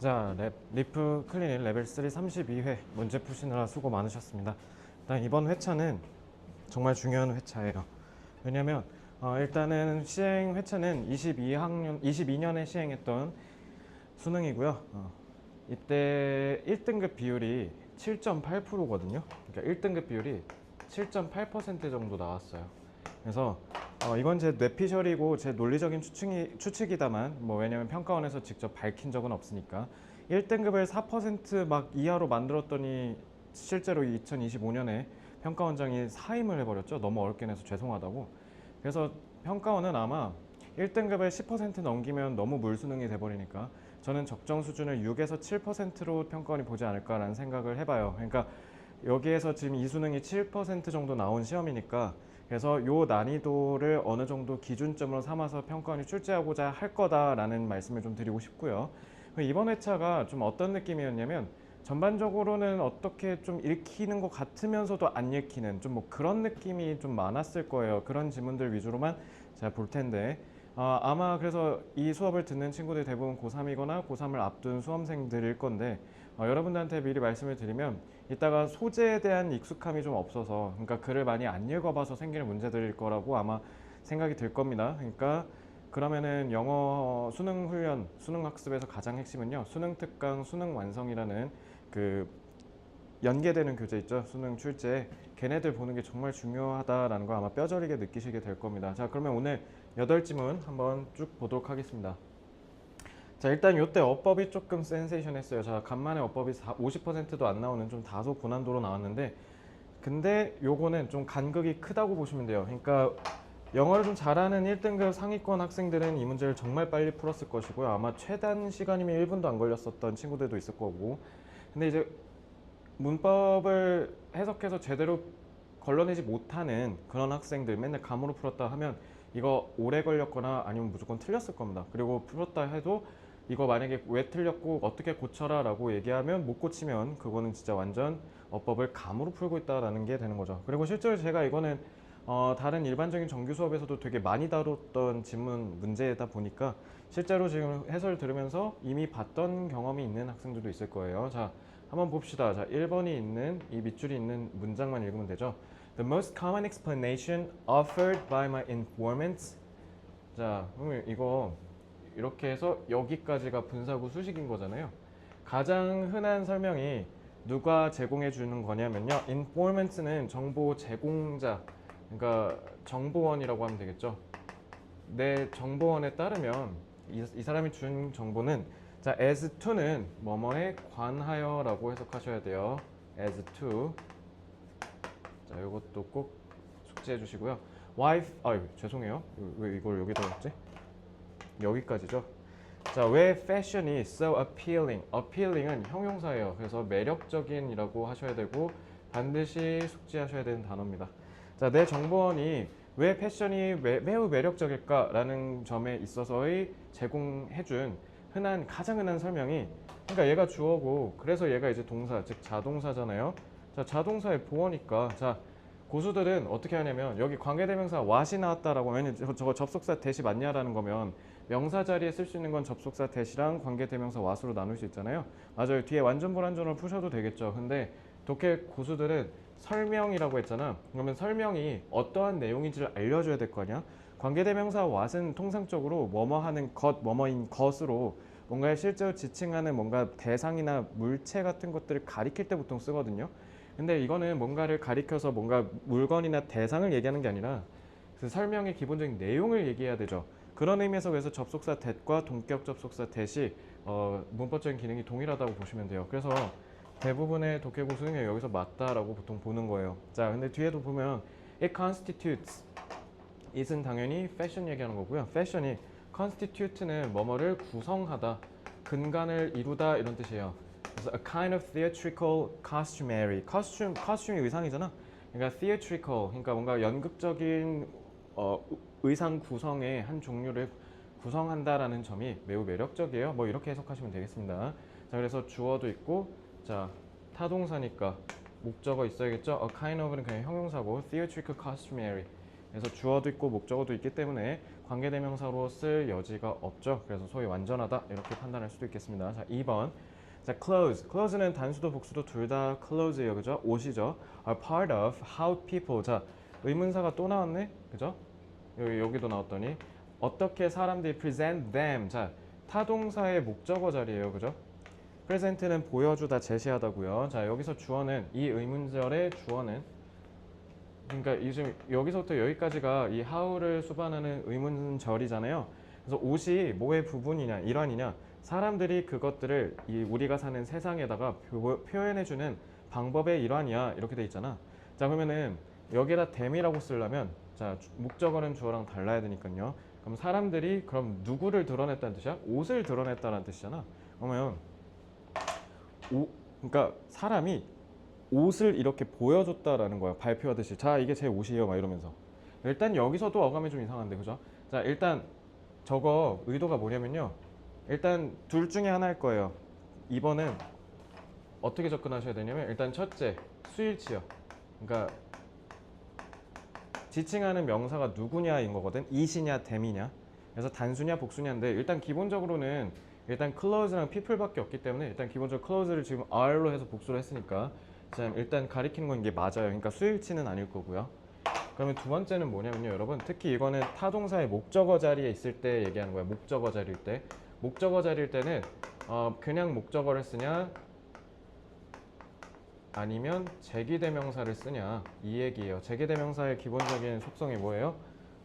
자, 리프 클리닉 레벨 3 32회 문제 푸시느라 수고 많으셨습니다. 일단 이번 회차는 정말 중요한 회차예요. 왜냐면 일단은 시행 회차는 22년에 시행했던 수능이고요. 이때 1등급 비율이 7.8%거든요. 그러니까 1등급 비율이 7.8% 정도 나왔어요. 그래서 이건 제 뇌피셜이고 제 논리적인 추측이다만 왜냐면 평가원에서 직접 밝힌 적은 없으니까 1등급을 4%막 이하로 만들었더니 실제로 2025년에 평가원장이 사임을 해버렸죠. 너무 어렵게 내서 죄송하다고. 그래서 평가원은 아마 1등급을 10% 넘기면 너무 물수능이 돼버리니까 저는 적정 수준을 6에서 7%로 평가원이 보지 않을까라는 생각을 해봐요. 그러니까 여기에서 지금 이 수능이 7% 정도 나온 시험이니까 그래서 요 난이도를 어느 정도 기준점으로 삼아서 평가원이 출제하고자 할 거다라는 말씀을 좀 드리고 싶고요. 이번 회차가 좀 어떤 느낌이었냐면 전반적으로는 어떻게 좀 읽히는 것 같으면서도 안 읽히는 좀 그런 느낌이 좀 많았을 거예요. 그런 지문들 위주로만 제가 볼 텐데 아마 그래서 이 수업을 듣는 친구들 대부분 고3이거나 고3을 앞둔 수험생들일 건데 여러분들한테 미리 말씀을 드리면 이따가 소재에 대한 익숙함이 좀 없어서 그러니까 글을 많이 안 읽어봐서 생기는 문제들일 거라고 아마 생각이 들 겁니다. 그러니까 그러면은 영어 수능 훈련, 수능 학습에서 가장 핵심은요. 수능 특강, 수능 완성이라는 그 연계되는 교재 있죠. 수능 출제. 걔네들 보는 게 정말 중요하다라는 거 아마 뼈저리게 느끼시게 될 겁니다. 자, 그러면 오늘 8지문 한번 쭉 보도록 하겠습니다. 자, 일단 이때 어법이 조금 센세이션했어요. 자, 간만에 어법이 50%도 안 나오는 좀 다소 고난도로 나왔는데 근데 요거는 좀 간극이 크다고 보시면 돼요. 그러니까 영어를 좀 잘하는 1등급 상위권 학생들은 이 문제를 정말 빨리 풀었을 것이고요. 아마 최단 시간이면 1분도 안 걸렸었던 친구들도 있을 거고. 근데 이제 문법을 해석해서 제대로 걸러내지 못하는 그런 학생들 맨날 감으로 풀었다 하면 이거 오래 걸렸거나 아니면 무조건 틀렸을 겁니다. 그리고 풀었다 해도 이거 만약에 왜 틀렸고 어떻게 고쳐라 라고 얘기하면 못 고치면 그거는 진짜 완전 어법을 감으로 풀고 있다라는 게 되는 거죠. 그리고 실제로 제가 이거는 다른 일반적인 정규 수업에서도 되게 많이 다뤘던 지문 문제다 보니까 실제로 지금 해설 들으면서 이미 봤던 경험이 있는 학생들도 있을 거예요. 자, 한번 봅시다. 자, 1번이 있는 이 밑줄이 있는 문장만 읽으면 되죠. The most common explanation offered by my informants. 자, 그러면 이거 이렇게 해서 여기까지가 분사구 수식인 거잖아요. 가장 흔한 설명이 누가 제공해 주는 거냐면요. informants는 정보 제공자, 그러니까 정보원이라고 하면 되겠죠. 내 정보원에 따르면 이 사람이 준 정보는 자, as to는 뭐뭐에 관하여라고 해석하셔야 돼요. as to. 자, 이것도 꼭 숙지해 주시고요. wife, 죄송해요. 왜 이걸 여기다 넣었지? 여기까지죠. 자, 왜 fashion이 so appealing? appealing은 형용사예요. 그래서 매력적인이라고 하셔야 되고 반드시 숙지하셔야 되는 단어입니다. 자, 내 정보원이 왜 패션이 매우 매력적일까라는 점에 있어서의 제공해준 가장 흔한 설명이 그러니까 얘가 주어고 그래서 얘가 이제 동사, 즉 자동사잖아요. 자, 자동사의 보어니까 자, 고수들은 어떻게 하냐면 여기 관계대명사 what이 나왔다라고 하면 저거 접속사 대시 맞냐라는 거면 명사 자리에 쓸 수 있는 건 접속사 대시랑 관계대명사 what으로 나눌 수 있잖아요. 맞아요. 뒤에 완전 불완전으로 푸셔도 되겠죠. 근데 독해 고수들은 설명이라고 했잖아. 그러면 설명이 어떠한 내용인지를 알려줘야 될 거 아니야. 관계대명사 what은 통상적으로 뭐뭐 하는 것, 뭐뭐인 것으로 뭔가 실제로 지칭하는 뭔가 대상이나 물체 같은 것들을 가리킬 때 보통 쓰거든요. 근데 이거는 뭔가를 가리켜서 뭔가 물건이나 대상을 얘기하는 게 아니라 그 설명의 기본적인 내용을 얘기해야 되죠. 그런 의미에서 그래서 접속사 that과 동격 접속사 that이 문법적인 기능이 동일하다고 보시면 돼요. 그래서 대부분의 독해고 수능이 여기서 맞다라고 보통 보는 거예요. 자, 근데 뒤에도 보면 it constitutes it은 당연히 패션 얘기하는 거고요. fashion이 constitute는 뭐뭐를 구성하다, 근간을 이루다 이런 뜻이에요. 그래서 a kind of theatrical costumery. costume이 의상이잖아. 그러니까 theatrical, 그러니까 뭔가 연극적인 의상 구성의 한 종류를 구성한다라는 점이 매우 매력적이에요. 이렇게 해석하시면 되겠습니다. 자, 그래서 주어도 있고, 자, 타동사니까 목적어 있어야겠죠. A kind of는 그냥 형용사고, theatrical costumery. 그래서 주어도 있고 목적어도 있기 때문에 관계대명사로 쓸 여지가 없죠. 그래서 소위 완전하다 이렇게 판단할 수도 있겠습니다. 자, 2번. 자, clothes. clothes는 단수도 복수도 둘 다 clothes예요. 그죠? 옷이죠. are part of how people. 자, 의문사가 또 나왔네. 그죠? 여기도 나왔더니 어떻게 사람들이 present them. 자, 타동사의 목적어 자리예요. 그죠? present는 보여주다, 제시하다고요. 자, 여기서 주어는 이 의문절의 주어는 그러니까 지금 여기서부터 여기까지가 이 how를 수반하는 의문절이잖아요. 그래서 옷이 뭐의 부분이냐, 일환이냐, 사람들이 그것들을 이 우리가 사는 세상에다가 표현해주는 방법의 일환이야 이렇게 돼 있잖아. 자, 그러면은 여기에다 them이라고 쓰려면 자, 목적어는 주어랑 달라야 되니까요. 그럼 사람들이 그럼 누구를 드러냈다는 뜻이야? 옷을 드러냈다는 뜻이잖아. 그러면 그러니까 사람이 옷을 이렇게 보여줬다라는 거야. 발표하듯이. 자, 이게 제 옷이에요. 막 이러면서. 일단 여기서도 어감이 좀 이상한데, 그죠? 자, 일단 저거 의도가 뭐냐면요. 일단 둘 중에 하나일 거예요. 2번은 어떻게 접근하셔야 되냐면 일단 첫째, 수일치요. 그러니까 지칭하는 명사가 누구냐인 거거든. 이시냐, 댐이냐. 그래서 단수냐, 복수냐인데 일단 기본적으로는 일단 clothes랑 people밖에 없기 때문에 일단 기본적으로 clothes를 지금 are로 해서 복수를 했으니까 자, 일단 가리키는 건 이게 맞아요. 그러니까 수일치는 아닐 거고요. 그러면 두 번째는 뭐냐면요, 여러분. 특히 이거는 타동사의 목적어 자리에 있을 때 얘기하는 거예요. 목적어 자리일 때. 목적어 자리일 때는 그냥 목적어를 쓰냐 아니면 제기대명사를 쓰냐 이 얘기예요. 제기대명사의 기본적인 속성이 뭐예요?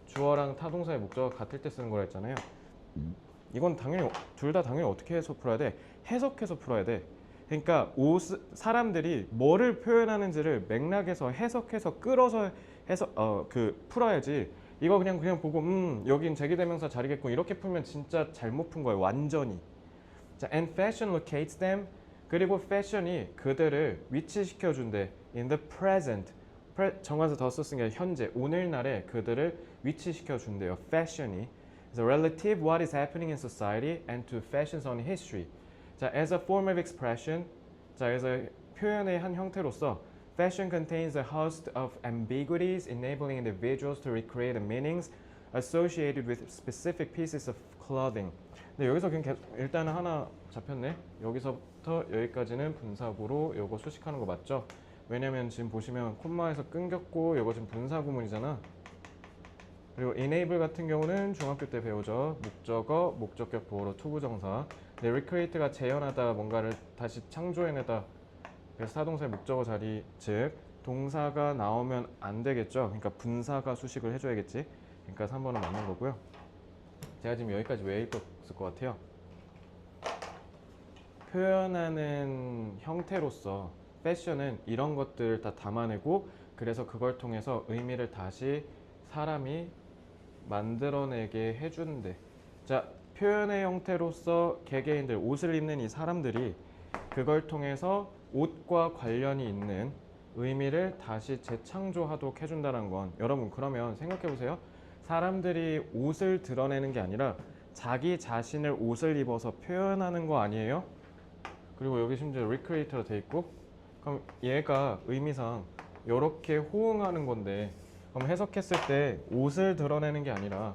주어랑 타동사의 목적어가 같을 때 쓰는 거라 했잖아요. 이건 당연히 둘 다 당연히 어떻게 해서 풀어야 돼? 해석해서 풀어야 돼. 그러니까 사람들이 뭐를 표현하는지를 맥락에서 해석해서 끌어서 해서 풀어야지. 이거 그냥 보고 여긴 제기대명사 자리겠군 이렇게 풀면 진짜 잘못 푼 거예요. 완전히. 자, and fashion locates them. 그리고 fashion이 그들을 위치시켜 준대. in the present. 정관사 더 썼으니까 현재, 오늘날에 그들을 위치시켜 준대요. fashion이. So relative what is happening in society and to fashion's own history. 자, as a form of expression. 자, 그래서 표현의 한 형태로서 fashion contains a host of ambiguities enabling individuals to recreate the meanings associated with specific pieces of clothing. 근데 여기서 그냥 일단은 하나 잡혔네. 여기서부터 여기까지는 분사구로 요거 수식하는 거 맞죠? 왜냐면 지금 보시면 콤마에서 끊겼고 요거 지금 분사구문이잖아. 그리고 enable 같은 경우는 중학교 때 배우죠. 목적어, 목적격 보어로 투부정사. 근데 recreate가 재현하다, 뭔가를 다시 창조해내다. 그래서 타동사의 목적어 자리, 즉 동사가 나오면 안 되겠죠. 그러니까 분사가 수식을 해줘야겠지. 그러니까 3번은 맞는 거고요. 제가 지금 여기까지 왜 읽었을 것 같아요? 표현하는 형태로서 패션은 이런 것들을 다 담아내고 그래서 그걸 통해서 의미를 다시 사람이 만들어내게 해주는데, 자, 표현의 형태로서 개개인들, 옷을 입는 이 사람들이 그걸 통해서 옷과 관련이 있는 의미를 다시 재창조하도록 해준다는 건, 여러분 그러면 생각해보세요. 사람들이 옷을 드러내는 게 아니라 자기 자신을 옷을 입어서 표현하는 거 아니에요? 그리고 여기 심지어 recreate로 돼 있고, 그럼 얘가 의미상 이렇게 호응하는 건데, 그럼 해석했을 때 옷을 드러내는 게 아니라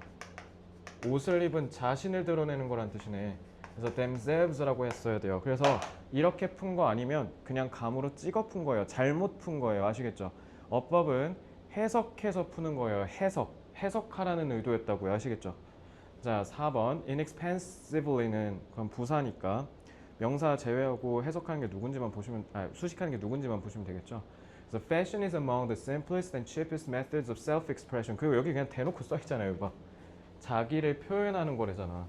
옷을 입은 자신을 드러내는 거란 뜻이네. 그래서 themselves라고 했어야 돼요. 그래서 이렇게 푼 거 아니면 그냥 감으로 찍어 푼 거예요. 잘못 푼 거예요. 아시겠죠? 어법은 해석해서 푸는 거예요. 해석하라는 의도였다고요. 아시겠죠? 자, 4번 inexpensively는 그럼 부사니까 명사 제외하고 해석하는 게 누군지만 보시면, 수식하는 게 누군지만 보시면 되겠죠. So fashion is among the simplest and cheapest methods of self-expression. 그리고 여기 그냥 대놓고 써 있잖아요. 봐. 자기를 표현하는 거래잖아.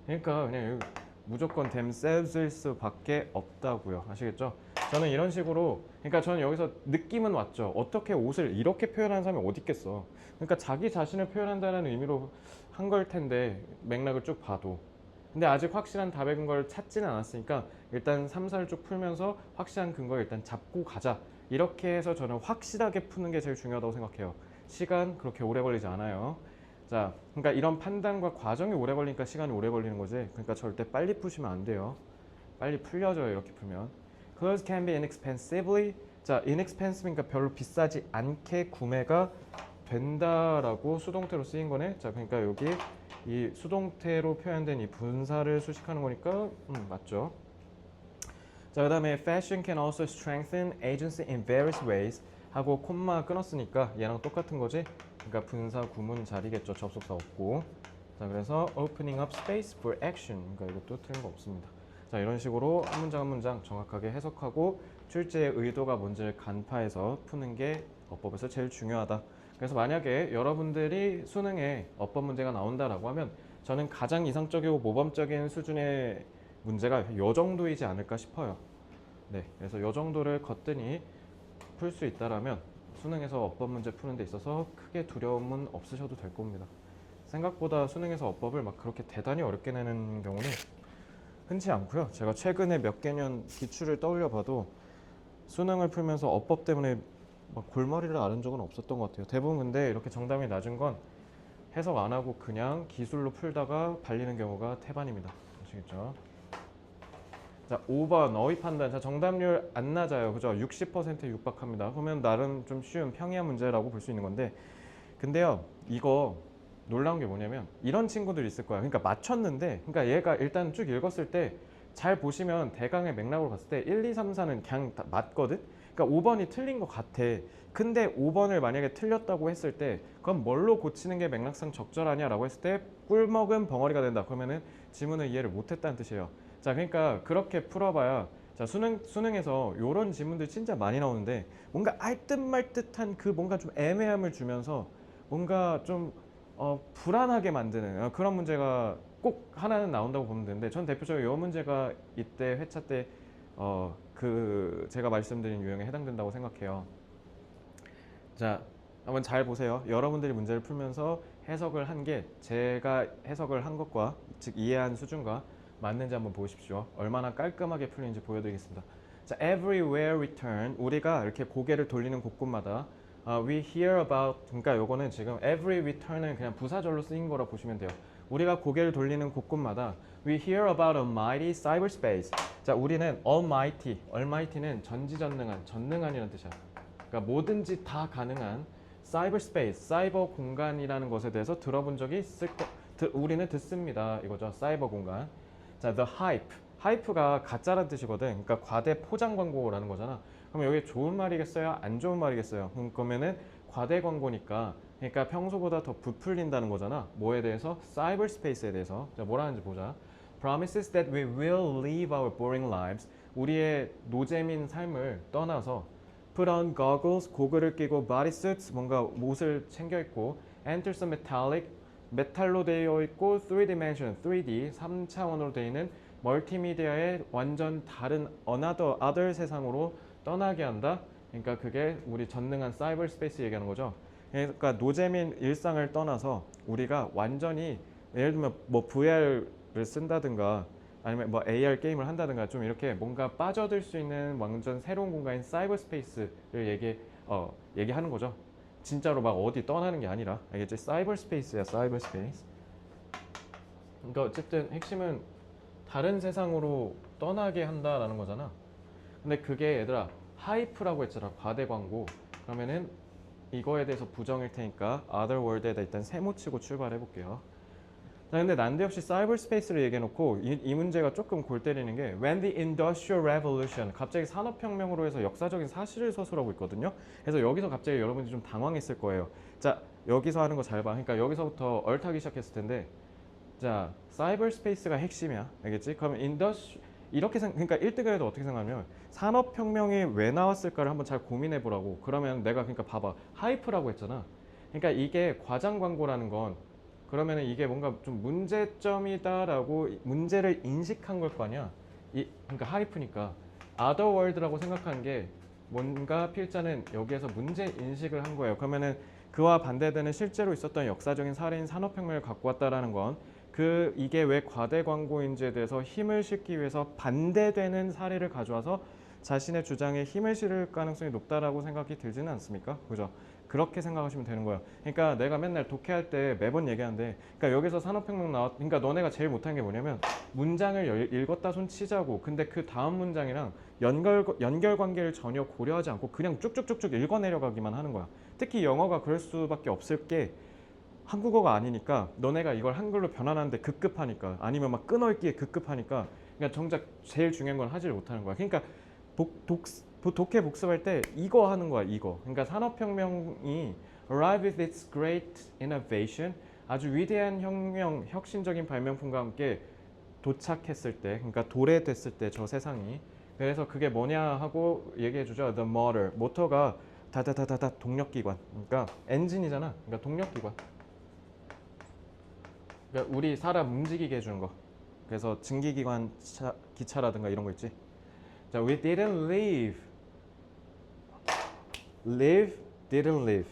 그러니까 그냥 여기 무조건 themselves일 수밖에 없다고요. 아시겠죠? 저는 이런 식으로, 그러니까 저는 여기서 느낌은 왔죠. 어떻게 옷을 이렇게 표현하는 사람이 어디 있겠어. 그러니까 자기 자신을 표현한다는 의미로 한 걸 텐데, 맥락을 쭉 봐도. 근데 아직 확실한 답의 근거를 찾지는 않았으니까 일단 3, 4를 쭉 풀면서 확실한 근거를 일단 잡고 가자. 이렇게 해서 저는 확실하게 푸는 게 제일 중요하다고 생각해요. 시간 그렇게 오래 걸리지 않아요. 자, 그러니까 이런 판단과 과정이 오래 걸리니까 시간이 오래 걸리는 거지. 그러니까 절대 빨리 푸시면 안 돼요. 빨리 풀려져요, 이렇게 풀면. Clothes can be inexpensively. 자, inexpensive니까 별로 비싸지 않게 구매가 된다라고 수동태로 쓰인 거네. 자, 그러니까 여기 이 수동태로 표현된 이 분사를 수식하는 거니까 맞죠. 자, 그다음에 fashion can also strengthen agency in various ways 하고 콤마 끊었으니까 얘랑 똑같은 거지. 그러니까 분사 구문 자리겠죠. 접속사 없고. 자, 그래서 opening up space for action. 그러니까 이것도 틀린 거 없습니다. 자, 이런 식으로 한 문장 한 문장 정확하게 해석하고 출제의 의도가 뭔지를 간파해서 푸는 게 어법에서 제일 중요하다. 그래서 만약에 여러분들이 수능에 어법 문제가 나온다라고 하면 저는 가장 이상적이고 모범적인 수준의 문제가 이 정도이지 않을까 싶어요. 네, 그래서 이 정도를 거뜬히 풀 수 있다라면 수능에서 어법 문제 푸는 데 있어서 크게 두려움은 없으셔도 될 겁니다. 생각보다 수능에서 어법을 막 그렇게 대단히 어렵게 내는 경우는 흔치 않고요. 제가 최근에 몇 개년 기출을 떠올려 봐도 수능을 풀면서 어법 때문에 막 골머리를 앓은 적은 없었던 것 같아요. 대부분 근데 이렇게 정답이 낮은 건 해석 안 하고 그냥 기술로 풀다가 발리는 경우가 태반입니다. 아시겠죠? 자, 5번 어휘 판단. 자, 정답률 안 낮아요. 그죠? 60%에 육박합니다. 그러면 나름 좀 쉬운 평이한 문제라고 볼 수 있는 건데, 근데요, 이거 놀라운 게 뭐냐면 이런 친구들 있을 거야. 그러니까 맞췄는데, 그러니까 얘가 일단 쭉 읽었을 때 잘 보시면 대강의 맥락으로 봤을 때 1, 2, 3, 4는 그냥 다 맞거든. 그러니까 5번이 틀린 것 같아. 근데 5번을 만약에 틀렸다고 했을 때 그럼 뭘로 고치는 게 맥락상 적절하냐라고 했을 때 꿀먹은 벙어리가 된다. 그러면은 지문을 이해를 못했다는 뜻이에요. 자, 그러니까 그렇게 풀어봐야 자, 수능에서 이런 지문들 진짜 많이 나오는데 뭔가 알듯 말듯한 그 뭔가 좀 애매함을 주면서 뭔가 좀 불안하게 만드는 그런 문제가 꼭 하나는 나온다고 보면 되는데 전 대표적으로 이 문제가 이때 회차 때 그 제가 말씀드린 유형에 해당된다고 생각해요. 자, 한번 잘 보세요. 여러분들이 문제를 풀면서 해석을 한 게 제가 해석을 한 것과 즉 이해한 수준과 맞는지 한번 보십시오. 얼마나 깔끔하게 풀리는지 보여드리겠습니다. 자, everywhere we turn 우리가 이렇게 고개를 돌리는 곳곳마다 we hear about 그러니까 요거는 지금 every we turn은 그냥 부사절로 쓰인 거라 보시면 돼요. 우리가 고개를 돌리는 곳곳마다 we hear about a mighty cyberspace. 자, 우리는 almighty는 전지전능한, 전능한이라는 뜻이야. 그러니까 뭐든지 다 가능한 cyberspace, 사이버 공간이라는 것에 대해서 들어본 적이 있을 거, 우리는 듣습니다. 이거죠, 사이버 공간. 자, the hype가 가짜라는 뜻이거든. 그러니까 과대 포장 광고라는 거잖아. 그럼 여기 좋은 말이겠어요? 안 좋은 말이겠어요? 그러면은 과대 광고니까 그러니까 평소보다 더 부풀린다는 거잖아. 뭐에 대해서? 사이버스페이스에 대해서. 자, 뭐라 하는지 보자. Promises that we will live our boring lives. 우리의 노잼인 삶을 떠나서 put on goggles, 고글을 끼고 bodysuits, 뭔가 옷을 챙겨 입고 enter some metallic, 메탈로 되어 있고 3dimension, 3D, 3차원으로 되어 있는 멀티미디어의 완전 다른 other 세상으로 떠나게 한다. 그러니까 그게 우리 전능한 사이버 스페이스 얘기하는 거죠. 그러니까 노잼인 일상을 떠나서 우리가 완전히 예를 들면 뭐 VR을 쓴다든가 아니면 뭐 AR 게임을 한다든가 좀 이렇게 뭔가 빠져들 수 있는 완전 새로운 공간인 사이버 스페이스를 얘기하는 거죠. 진짜로 막 어디 떠나는 게 아니라 알겠지? 사이버 스페이스야, 사이버 스페이스. 그러니까 어쨌든 핵심은 다른 세상으로 떠나게 한다라는 거잖아. 근데 그게 얘들아 하이프라고 했잖아. 과대 광고. 그러면은 이거에 대해서 부정일 테니까 other world에다 일단 세모 치고 출발해 볼게요. 자, 근데 난데없이 사이버 스페이스를 얘기해 놓고 이 문제가 조금 골 때리는 게 when the industrial revolution 갑자기 산업혁명으로 해서 역사적인 사실을 서술하고 있거든요. 그래서 여기서 갑자기 여러분들이 좀 당황했을 거예요. 자, 여기서 하는 거 잘 봐. 그러니까 여기서부터 얼타기 시작했을 텐데 자, 사이버 스페이스가 핵심이야. 알겠지? 그러면 이렇게 그러니까 1등을 해도 어떻게 생각하면 산업혁명이 왜 나왔을까를 한번 잘 고민해 보라고. 그러면 내가 그러니까 봐봐. 하이프라고 했잖아. 그러니까 이게 과장 광고라는 건 그러면은 이게 뭔가 좀 문제점이다라고 문제를 인식한 걸 거 아니야. 그러니까 하이프니까 otherworld라고 생각한 게 뭔가 필자는 여기에서 문제 인식을 한 거예요. 그러면은 그와 반대되는 실제로 있었던 역사적인 사례인 산업혁명을 갖고 왔다라는 건 이게 왜 과대 광고인지에 대해서 힘을 실기 위해서 반대되는 사례를 가져와서 자신의 주장에 힘을 실을 가능성이 높다라고 생각이 들지는 않습니까? 그죠? 그렇게 생각하시면 되는 거예요. 그러니까 내가 맨날 독해할 때 매번 얘기하는데 그러니까 여기서 산업혁명 그러니까 너네가 제일 못한 게 뭐냐면 문장을 읽었다 손 치자고 근데 그 다음 문장이랑 연결 관계를 전혀 고려하지 않고 그냥 쭉쭉쭉쭉 읽어내려가기만 하는 거야. 특히 영어가 그럴 수밖에 없을 게 한국어가 아니니까 너네가 이걸 한글로 변환하는데 급급하니까 아니면 막 끊어읽기에 급급하니까 그러니까 정작 제일 중요한 건 하지를 못하는 거야. 그러니까 독해 복습할 때 이거 하는 거야. 이거. 그러니까 산업혁명이 arrive with its great innovation 아주 위대한 혁명, 혁신적인 발명품과 함께 도착했을 때, 그러니까 도래됐을 때 저 세상이 그래서 그게 뭐냐 하고 얘기해 주죠. The motor. 모터가 다다다다다 동력기관. 그러니까 엔진이잖아. 그러니까 동력기관. 그러니까 우리 사람 움직이게 해주는 거. 그래서 증기기관 기차라든가 이런 거 있지. 자, we didn't live. live, didn't live.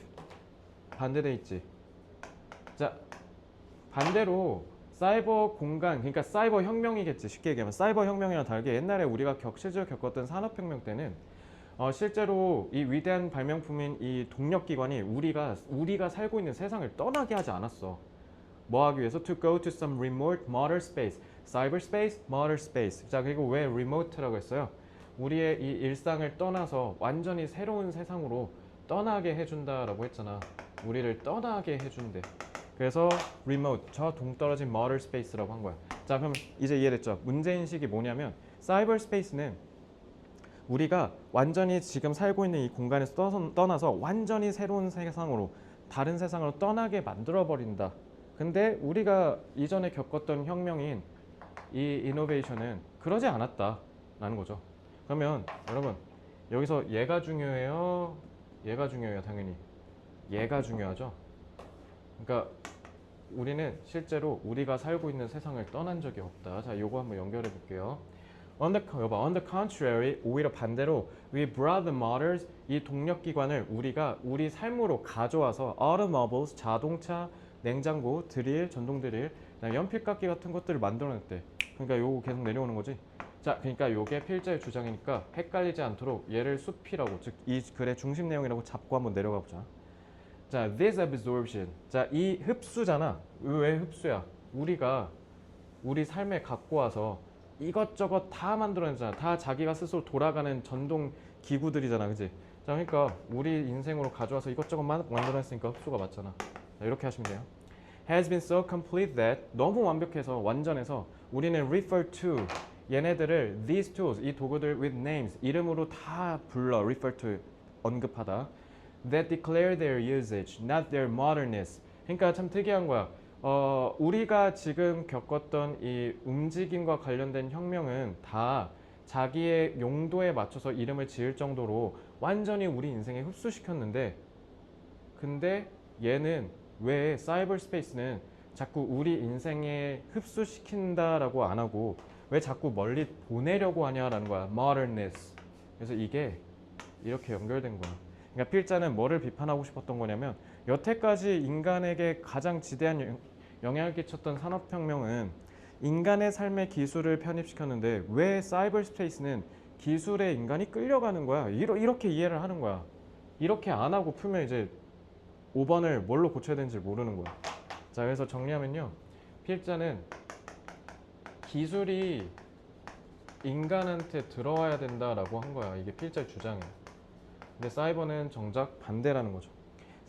반대돼 있지. 자, 반대로 사이버 공간, 그러니까 사이버 혁명이겠지. 쉽게 얘기하면 사이버 혁명이랑 다르게 옛날에 우리가 실제로 겪었던 산업혁명 때는 실제로 이 위대한 발명품인 이 동력기관이 우리가 살고 있는 세상을 떠나게 하지 않았어. 뭐 하기 위해서? To go to some remote motor space. cyberspace, motor space. 자, 그리고 왜 remote라고 했어요? 우리의 이 일상을 떠나서 완전히 새로운 세상으로 떠나게 해준다라고 했잖아. 우리를 떠나게 해준대. 그래서 remote, 저 동떨어진 motor space라고 한 거야. 자, 그럼 이제 이해됐죠? 문제인식이 뭐냐면 cyberspace는 우리가 완전히 지금 살고 있는 이 공간에서 떠나서 완전히 새로운 세상으로 다른 세상으로 떠나게 만들어버린다. 근데 우리가 이전에 겪었던 혁명인 이 이노베이션은 그러지 않았다라는 거죠. 그러면 여러분 여기서 얘가 중요해요? 얘가 중요해요? 당연히 얘가 중요하죠. 그러니까 우리는 실제로 우리가 살고 있는 세상을 떠난 적이 없다. 자, 요거 한번 연결해 볼게요. On the contrary, 오히려 반대로 we brought the motors, 이 동력기관을 우리가 우리 삶으로 가져와서 automobiles, 자동차, 냉장고, 드릴, 전동 드릴, 연필깎이 같은 것들을 만들어냈대. 그러니까 요거 계속 내려오는 거지. 자, 그러니까 요게 필자의 주장이니까 헷갈리지 않도록 얘를 숲이라고, 즉 이 글의 중심 내용이라고 잡고 한번 내려가 보자. 자, this absorption. 자, 이 흡수잖아. 왜 흡수야? 우리가 우리 삶에 갖고 와서 이것저것 다 만들어내잖아. 다 자기가 스스로 돌아가는 전동 기구들이잖아, 그지? 자, 그러니까 우리 인생으로 가져와서 이것저것 만들어냈으니까 흡수가 맞잖아. 자, 이렇게 하시면 돼요. Has been so complete that 너무 완벽해서 완전해서 우리는 refer to 얘네들을 these tools 이 도구들 with names 이름으로 다 불러 refer to 언급하다. That declare their usage, not their modernness. 그러니까 참 특이한 거야. 우리가 지금 겪었던 이 움직임과 관련된 혁명은 다 자기의 용도에 맞춰서 이름을 지을 정도로 완전히 우리 인생에 흡수시켰는데 근데 얘는 왜 사이버 스페이스는 자꾸 우리 인생에 흡수시킨다라고 안 하고 왜 자꾸 멀리 보내려고 하냐라는 거야. modernness. 그래서 이게 이렇게 연결된 거야. 그러니까 필자는 뭐를 비판하고 싶었던 거냐면 여태까지 인간에게 가장 지대한 영향을 끼쳤던 산업혁명은 인간의 삶의 기술을 편입시켰는데 왜 사이버 스페이스는 기술에 인간이 끌려가는 거야. 이렇게 이해를 하는 거야. 이렇게 안 하고 풀면 이제 5번을 뭘로 고쳐야 되는지 모르는 거야. 자, 그래서 정리하면요. 필자는 기술이 인간한테 들어와야 된다라고 한 거야. 이게 필자의 주장이야. 근데 사이버는 정작 반대라는 거죠.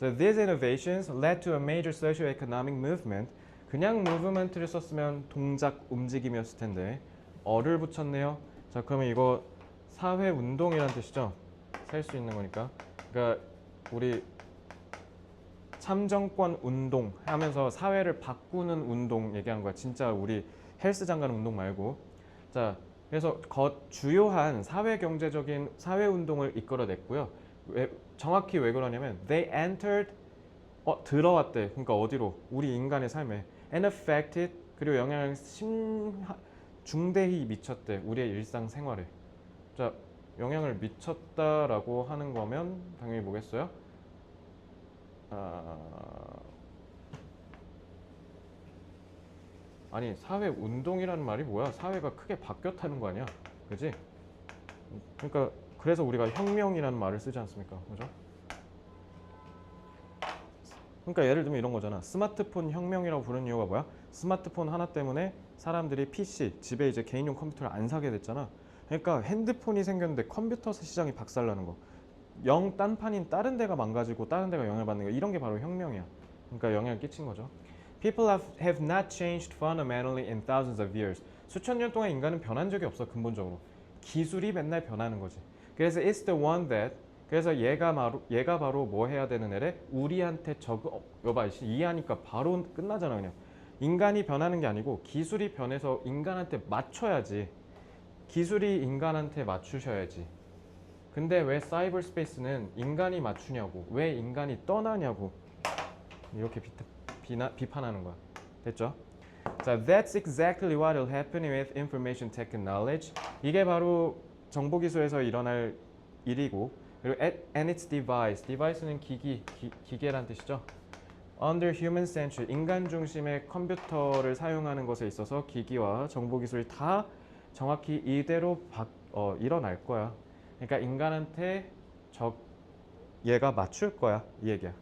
So these innovations led to a major socio-economic movement. 그냥 movement를 썼으면 동작 움직임이었을 텐데 어를 붙였네요. 자, 그러면 이거 사회 운동이라는 뜻이죠. 셀 수 있는 거니까. 그러니까 우리 참정권 운동 하면서 사회를 바꾸는 운동 얘기하는 거야. 진짜 우리 헬스장 가는 운동 말고. 자, 그래서 주요한 사회 경제적인 사회 운동을 이끌어냈고요. 정확히 왜 그러냐면 they entered 들어왔대. 그러니까 어디로? 우리 인간의 삶에 and affected 그리고 영향을 중대히 미쳤대. 우리의 일상 생활에. 자, 영향을 미쳤다라고 하는 거면 당연히 뭐겠어요? 아니 사회 운동이라는 말이 뭐야? 사회가 크게 바뀌었다는 거 아니야? 그지? 그러니까 그래서 우리가 혁명이라는 말을 쓰지 않습니까? 그죠? 그러니까 예를 들면 이런 거잖아. 스마트폰 혁명이라고 부르는 이유가 뭐야? 스마트폰 하나 때문에 사람들이 PC, 집에 이제 개인용 컴퓨터를 안 사게 됐잖아. 그러니까 핸드폰이 생겼는데 컴퓨터 시장이 박살나는 거. 영 딴판인 다른 데가 망가지고 다른 데가 영향을 받는 거 이런 게 바로 혁명이야. 그러니까 영향을 끼친 거죠. People have not changed fundamentally in thousands of years. 수천 년 동안 인간은 변한 적이 없어 근본적으로. 기술이 맨날 변하는 거지. 그래서 it's the one that 그래서 얘가 바로 뭐 해야 되는 애래? 우리한테 여봐 이해하니까 바로 끝나잖아 그냥. 인간이 변하는 게 아니고 기술이 변해서 인간한테 맞춰야지. 기술이 인간한테 맞추셔야지. 근데 왜 사이버 스페이스는 인간이 맞추냐고, 왜 인간이 떠나냐고 이렇게 비판하는 거야. 됐죠? 자, that's exactly what will happen with information technology. 이게 바로 정보기술에서 일어날 일이고, 그리고 and its device. device는 기계란 뜻이죠. Under human century, 인간 중심의 컴퓨터를 사용하는 것에 있어서 기기와 정보기술이 다 정확히 이대로 일어날 거야. 그러니까 인간한테 얘가 맞출 거야 이 얘기야. 자,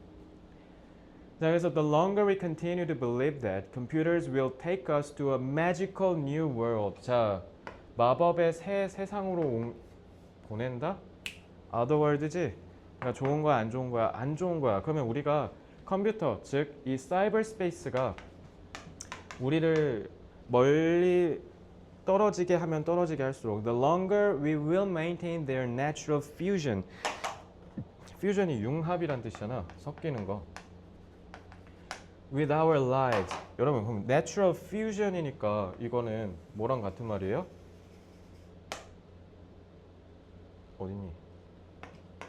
그래서 the longer we continue to believe that computers will take us to a magical new world. 자, 마법의 새 세상으로 보낸다? otherworld지? 그러니까 좋은 거야 안 좋은 거야? 안 좋은 거야. 그러면 우리가 컴퓨터, 즉 이 사이버 스페이스가 우리를 멀리 떨어지게 하면 떨어지게 할수록 the longer we will maintain their natural fusion. fusion이 융합이란 뜻이잖아. 섞이는 거. with our lives. 여러분 그럼 natural fusion이니까 이거는 뭐랑 같은 말이에요? 어딨니?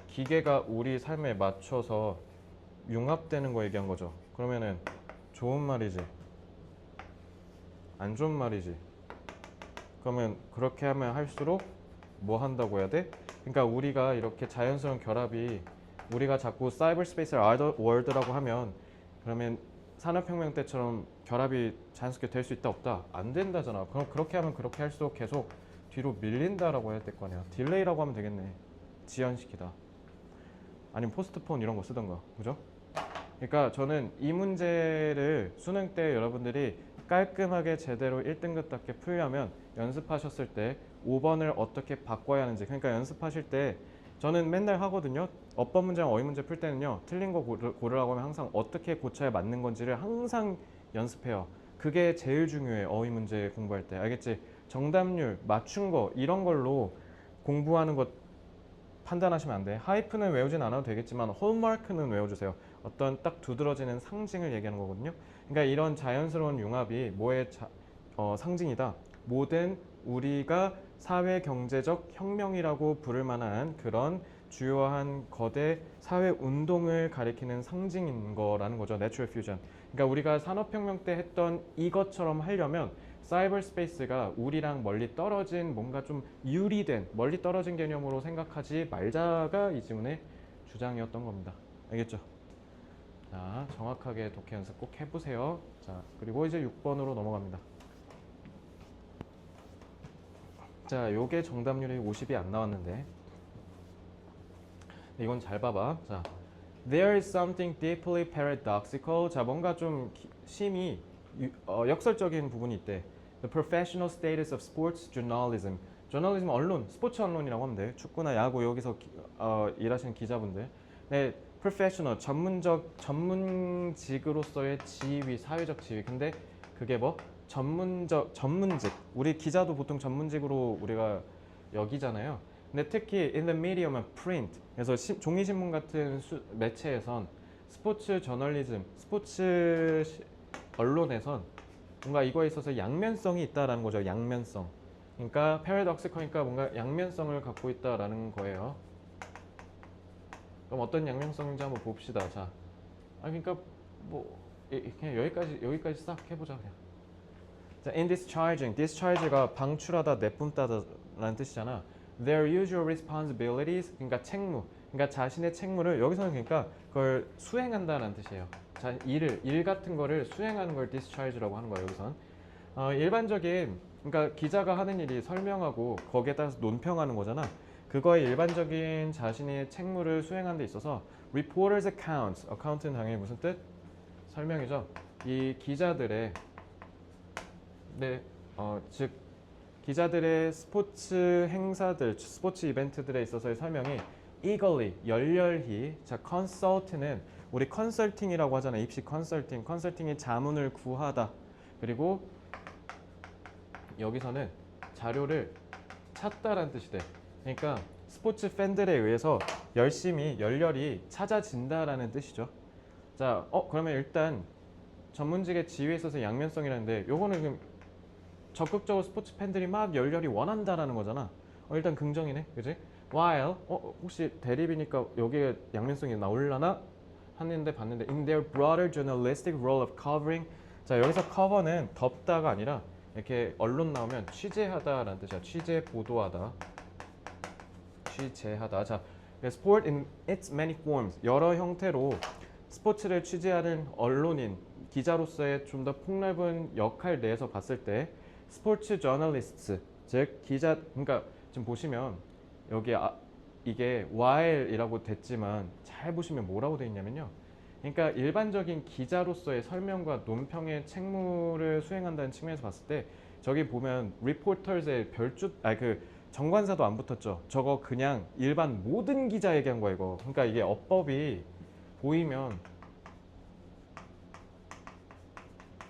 기계가 우리 삶에 맞춰서 융합되는 거 얘기한 거죠. 그러면은 좋은 말이지 안 좋은 말이지. 그러면 그렇게 하면 할수록 뭐 한다고 해야 돼? 그러니까 우리가 이렇게 자연스러운 결합이 우리가 자꾸 사이버 스페이스를 월드라고 하면 그러면 산업혁명 때처럼 결합이 자연스럽게 될 수 있다 없다? 안 된다잖아. 그럼 그렇게 하면 그렇게 할수록 계속 뒤로 밀린다라고 해야 될 거 아니야. 딜레이라고 하면 되겠네. 지연시키다. 아니면 포스트폰 이런 거 쓰던가. 그죠? 그러니까 저는 이 문제를 수능 때 여러분들이 깔끔하게 제대로 1등급답게 풀려면 연습하셨을 때 5번을 어떻게 바꿔야 하는지, 그러니까 연습하실 때 저는 맨날 하거든요. 어법 문제랑 어휘 문제 풀 때는요, 틀린 거 고르라고 하면 항상 어떻게 고쳐야 맞는 건지를 항상 연습해요. 그게 제일 중요해. 어휘 문제 공부할 때. 알겠지? 정답률, 맞춘 거 이런 걸로 공부하는 것 판단하시면 안 돼. 하이프는 외우진 않아도 되겠지만 홀마크는 외워주세요. 어떤 딱 두드러지는 상징을 얘기하는 거거든요. 그러니까 이런 자연스러운 융합이 뭐의 상징이다. 모든 우리가 사회 경제적 혁명이라고 부를 만한 그런 주요한 거대 사회 운동을 가리키는 상징인 거라는 거죠. 내추럴 퓨전. 그러니까 우리가 산업혁명 때 했던 이것처럼 하려면 사이버 스페이스가 우리랑 멀리 떨어진 뭔가 좀 유리된 멀리 떨어진 개념으로 생각하지 말자가 이 지문의 주장이었던 겁니다. 알겠죠? 자, 정확하게 독해 연습 꼭 해보세요. 자, 그리고 이제 6번으로 넘어갑니다. 자, 요게 정답률이 50이 안 나왔는데 이건 잘 봐봐. 자, there is something deeply paradoxical. 자, 뭔가 좀 심히 역설적인 부분이 있대. The professional status of sports journalism. 저널리즘 언론, 스포츠 언론이라고 하면 돼. 축구나 야구 여기서 일하시는 기자분들. 네, professional 전문직으로서의 지위, 사회적 지위. 근데 그게 뭐 전문직. 우리 기자도 보통 전문직으로 우리가 여기잖아요. 근데 특히 in the medium of print. 그래서 종이 신문 같은 매체에선 스포츠 저널리즘, 스포츠 언론에선 뭔가 이거에 있어서 양면성이 있다라는 거죠. 양면성. 그러니까 paradoxical이니까 뭔가 양면성을 갖고 있다라는 거예요. 그럼 어떤 양면성인지 한번 봅시다. 자, 그러니까 뭐 그냥 여기까지 싹 해보자 그냥. 자, in discharging, discharge가 방출하다, 내뿜다라는 뜻이잖아. Their usual responsibilities, 그러니까 책무, 그러니까 자신의 책무를 여기서는 그러니까 그걸 수행한다는 뜻이에요. 자, 일 같은 거를 수행하는 걸 discharge라고 하는 거예요. 여기선 일반적인, 그러니까 기자가 하는 일이 설명하고 거기에 따라서 논평하는 거잖아. 그거의 일반적인 자신의 책무를 수행하는 데 있어서 reporters accounts, account는 당연히 무슨 뜻? 설명이죠. 이 기자들의 즉 기자들의 스포츠 행사들, 스포츠 이벤트들에 있어서의 설명이 eagerly, 열렬히. 자, consult는 우리 컨설팅이라고 하잖아요. 입시 컨설팅. 컨설팅이 자문을 구하다. 그리고 여기서는 자료를 찾다라는 뜻이 돼. 그러니까 스포츠 팬들에 의해서 열심히, 열렬히 찾아진다라는 뜻이죠. 자, 그러면 일단 전문직의 지위에 있어서 양면성이라는데 요거는 지금 적극적으로 스포츠 팬들이 막 열렬히 원한다라는 거잖아. 일단 긍정이네, 그지? While 혹시 대립이니까 여기에 양면성이 나올라나 했는데 봤는데 in their broader journalistic role of covering. 자, 여기서 cover는 덮다가 아니라 이렇게 언론 나오면 취재하다라는 뜻이야. 취재 보도하다. 취재하다. 자, sport in its many forms. 여러 형태로 스포츠를 취재하는 언론인, 기자로서의 좀 더 폭넓은 역할 내에서 봤을 때 스포츠 저널리스트, 즉 기자, 그러니까 지금 보시면 여기 이게 while이라고 됐지만 잘 보시면 뭐라고 돼 있냐면요. 그러니까 일반적인 기자로서의 설명과 논평의 책무를 수행한다는 측면에서 봤을 때 저기 보면 reporters의 별주, 그 정관사도 안 붙었죠. 저거 그냥 일반 모든 기자 얘기한 거야 이거. 그러니까 이게 어법이 보이면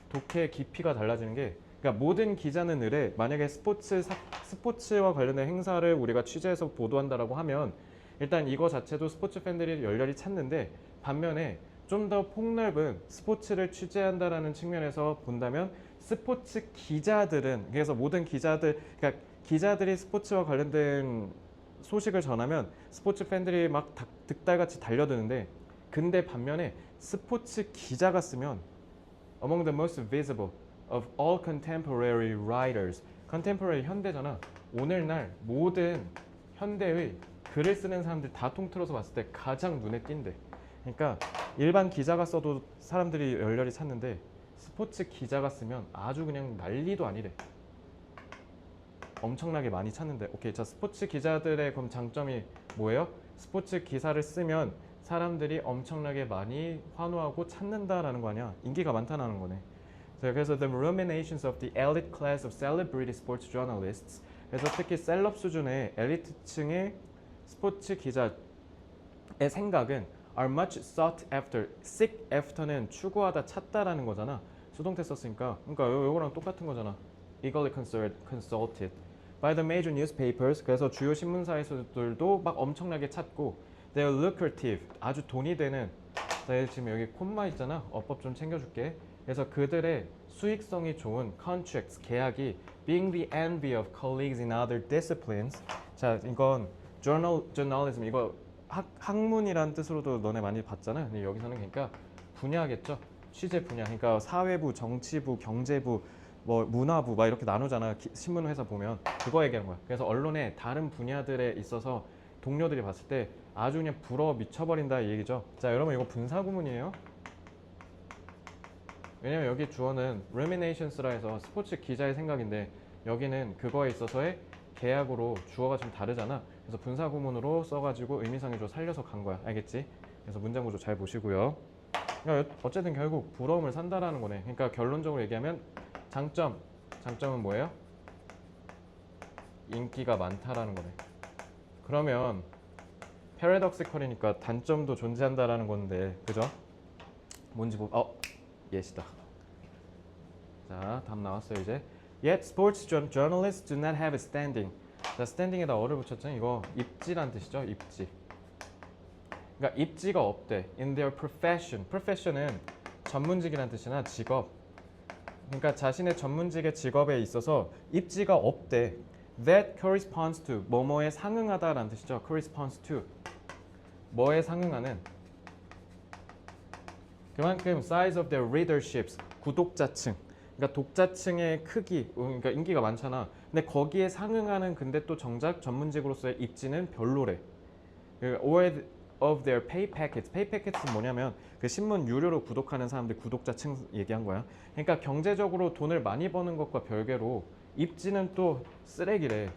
독해의 깊이가 달라지는 게, 그러니까 모든 기자는 의뢰, 만약에 스포츠와 관련된 행사를 우리가 취재해서 보도한다라고 하면 일단 이거 자체도 스포츠 팬들이 열렬히 찾는데, 반면에 좀 더 폭넓은 스포츠를 취재한다라는 측면에서 본다면 스포츠 기자들은, 그래서 모든 기자들, 그러니까 기자들이 스포츠와 관련된 소식을 전하면 스포츠 팬들이 막 득달같이 달려드는데, 근데 반면에 스포츠 기자가 쓰면 among the most visible of all contemporary writers. contemporary 현대잖아. 오늘날 모든 현대의 글을 쓰는 사람들 다 통틀어서 봤을 때 가장 눈에 띈대. 그러니까 일반 기자가 써도 사람들이 열렬히 찾는데 스포츠 기자가 쓰면 아주 그냥 난리도 아니래. 엄청나게 많이 찾는데. 오케이, 자, 스포츠 기자들의 그럼 장점이 뭐예요? 스포츠 기사를 쓰면 사람들이 엄청나게 많이 환호하고 찾는다라는 거 아니야? 인기가 많다는 거네. 그래서 the ruminations of the elite class of celebrity sports journalists. 그래서 특히 셀럽 수준의 엘리트층의 스포츠 기자의 생각은 are much sought after. seek after는 추구하다, 찾다라는 거잖아. 수동태 썼으니까. 그러니까 요거랑 똑같은 거잖아. eagerly consulted by the major newspapers. 그래서 주요 신문사에서들도 막 엄청나게 찾고 they are lucrative. 아주 돈이 되는. 자, 지금 여기 콤마 있잖아. 어법 좀 챙겨줄게. 그래서 그들의 수익성이 좋은 contracts, 계약이 being the envy of colleagues in other disciplines. 자, 이건 journalism, 이거 학문이란 뜻으로도 너네 많이 봤잖아. 근데 여기서는 그러니까 분야겠죠. 취재 분야. 그러니까 사회부, 정치부, 경제부, 뭐 문화부 막 이렇게 나누잖아. 신문 회사 보면 그거 얘기하는 거야. 그래서 언론의 다른 분야들에 있어서 동료들이 봤을 때 아주 그냥 부러워 미쳐버린다 이 얘기죠. 자, 여러분 이거 분사구문이에요. 왜냐면 여기 주어는 ruminations라 해서 스포츠 기자의 생각인데 여기는 그거에 있어서의 계약으로 주어가 좀 다르잖아. 그래서 분사구문으로 써가지고 의미상의 주어 살려서 간 거야. 알겠지? 그래서 문장 구조 잘 보시고요. 그러니까 어쨌든 결국 부러움을 산다라는 거네. 그러니까 결론적으로 얘기하면 장점은 뭐예요? 인기가 많다라는 거네. 그러면 패러독시컬이니까 단점도 존재한다라는 건데, 그죠? 뭔지 예시다. 자, 답 나왔어요 이제. Yet sports journalists do not have a standing. 자, standing에다 어를 붙였잖아요. 이거 입지란 뜻이죠. 입지. 그러니까 입지가 없대. In their profession. profession은 전문직이란 뜻이나 직업. 그러니까 자신의 전문직의 직업에 있어서 입지가 없대. That corresponds to 뭐뭐에 상응하다라는 뜻이죠. corresponds to 뭐에 상응하는. 그만큼 size of their readerships, 구독자층. 그러니까 독자층의 크기, 그러니까 인기가 많잖아. 근데 거기에 상응하는 근데 또 정작 전문직으로서의 입지는 별로래. or of their pay packets. pay packets는 뭐냐면 그 신문 유료로 구독하는 사람들 구독자층 얘기한 거야. 그러니까 경제적으로 돈을 많이 버는 것과 별개로 입지는 또 쓰레기래.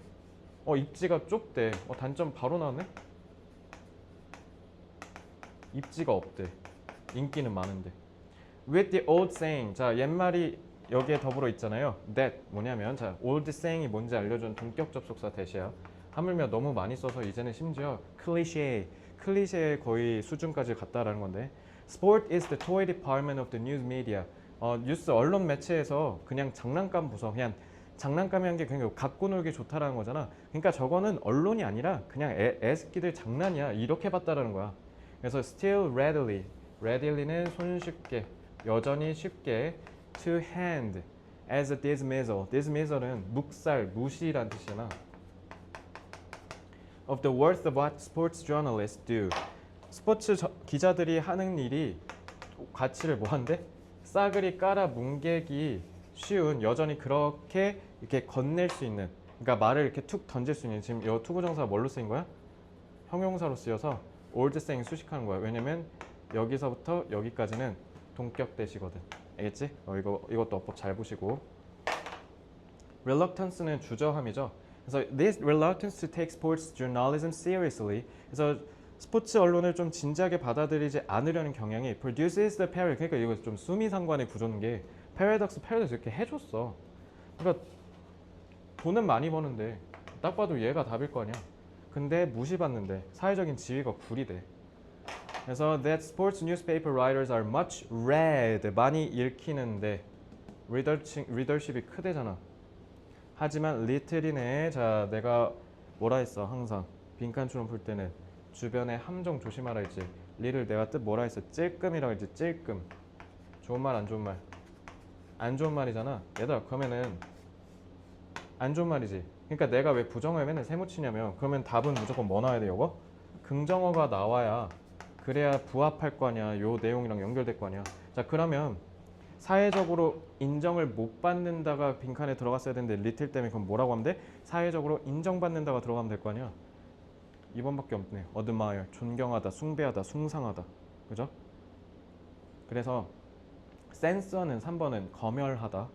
입지가 좁대. 단점 바로 나왔네. 입지가 없대. 인기는 많은데. With the old saying. 자, 옛말이 여기에 더불어 있잖아요. That 뭐냐면, 자, old saying이 뭔지 알려준 동격 접속사 대시야. 하물며 너무 많이 써서 이제는 심지어 클리셰의 거의 수준까지 갔다라는 건데 Sport is the toy department of the news media. 뉴스 언론 매체에서 그냥 장난감 부서 그냥 장난감이란 게 그냥 갖고 놀기 좋다라는 거잖아. 그러니까 저거는 언론이 아니라 그냥 애새끼들 장난이야. 이렇게 봤다라는 거야. 그래서 still readily,는 손쉽게, 여전히 쉽게 to hand as a dismissal은 묵살, 무시란 뜻이잖아. of the worth of what sports journalists do. 스포츠 기자들이 하는 일이 가치를 뭐한데? 싸그리 깔아 뭉개기 쉬운 여전히 그렇게 이렇게 건넬 수 있는 그러니까 말을 이렇게 툭 던질 수 있는 지금 이 투부정사가 뭘로 쓰인 거야? 형용사로 쓰여서 old saying 수식하는 거야. 왜냐면 여기서부터 여기까지는 동격대시거든. 알겠지? 이것도 어법 잘 보시고 reluctance는 주저함이죠. 그래서 this reluctance to take sports journalism seriously. 그래서 스포츠 언론을 좀 진지하게 받아들이지 않으려는 경향이 produces the paradox. 그러니까 이거 좀 수미상관의 구조인 게 paradox 이렇게 해줬어. 그러니까 돈은 많이 버는데 딱 봐도 얘가 답일 거 아니야. 근데 무시받는데 사회적인 지위가 구리돼. 그래서 that sports newspaper writers are much read. 많이 읽히는데 리더십이 크대잖아. 하지만 little이네. 자, 내가 뭐라 했어? 항상 빈칸 추론 풀 때는 주변에 함정 조심하라 했지. 리를 내가 뜻 뭐라 했어? 찔끔이라고 했지. 찔끔. 좋은 말 안 좋은 말? 안 좋은 말이잖아. 얘들아 그러면은 안 좋은 말이지. 그러니까 내가 왜 부정어에 맨날 세모치냐면 그러면 답은 무조건 뭐 나와야 돼 요거? 긍정어가 나와야 그래야 부합할 거 아니야. 요 내용이랑 연결될 거 아니야. 자 그러면 사회적으로 인정을 못 받는다가 빈칸에 들어갔어야 되는데 리틀 때문에 그럼 뭐라고 하면 돼? 사회적으로 인정받는다가 들어가면 될 거 아니야. 2번밖에 없네. admire, 존경하다, 숭배하다, 숭상하다. 그죠? 그래서 센서는 3번은 검열하다.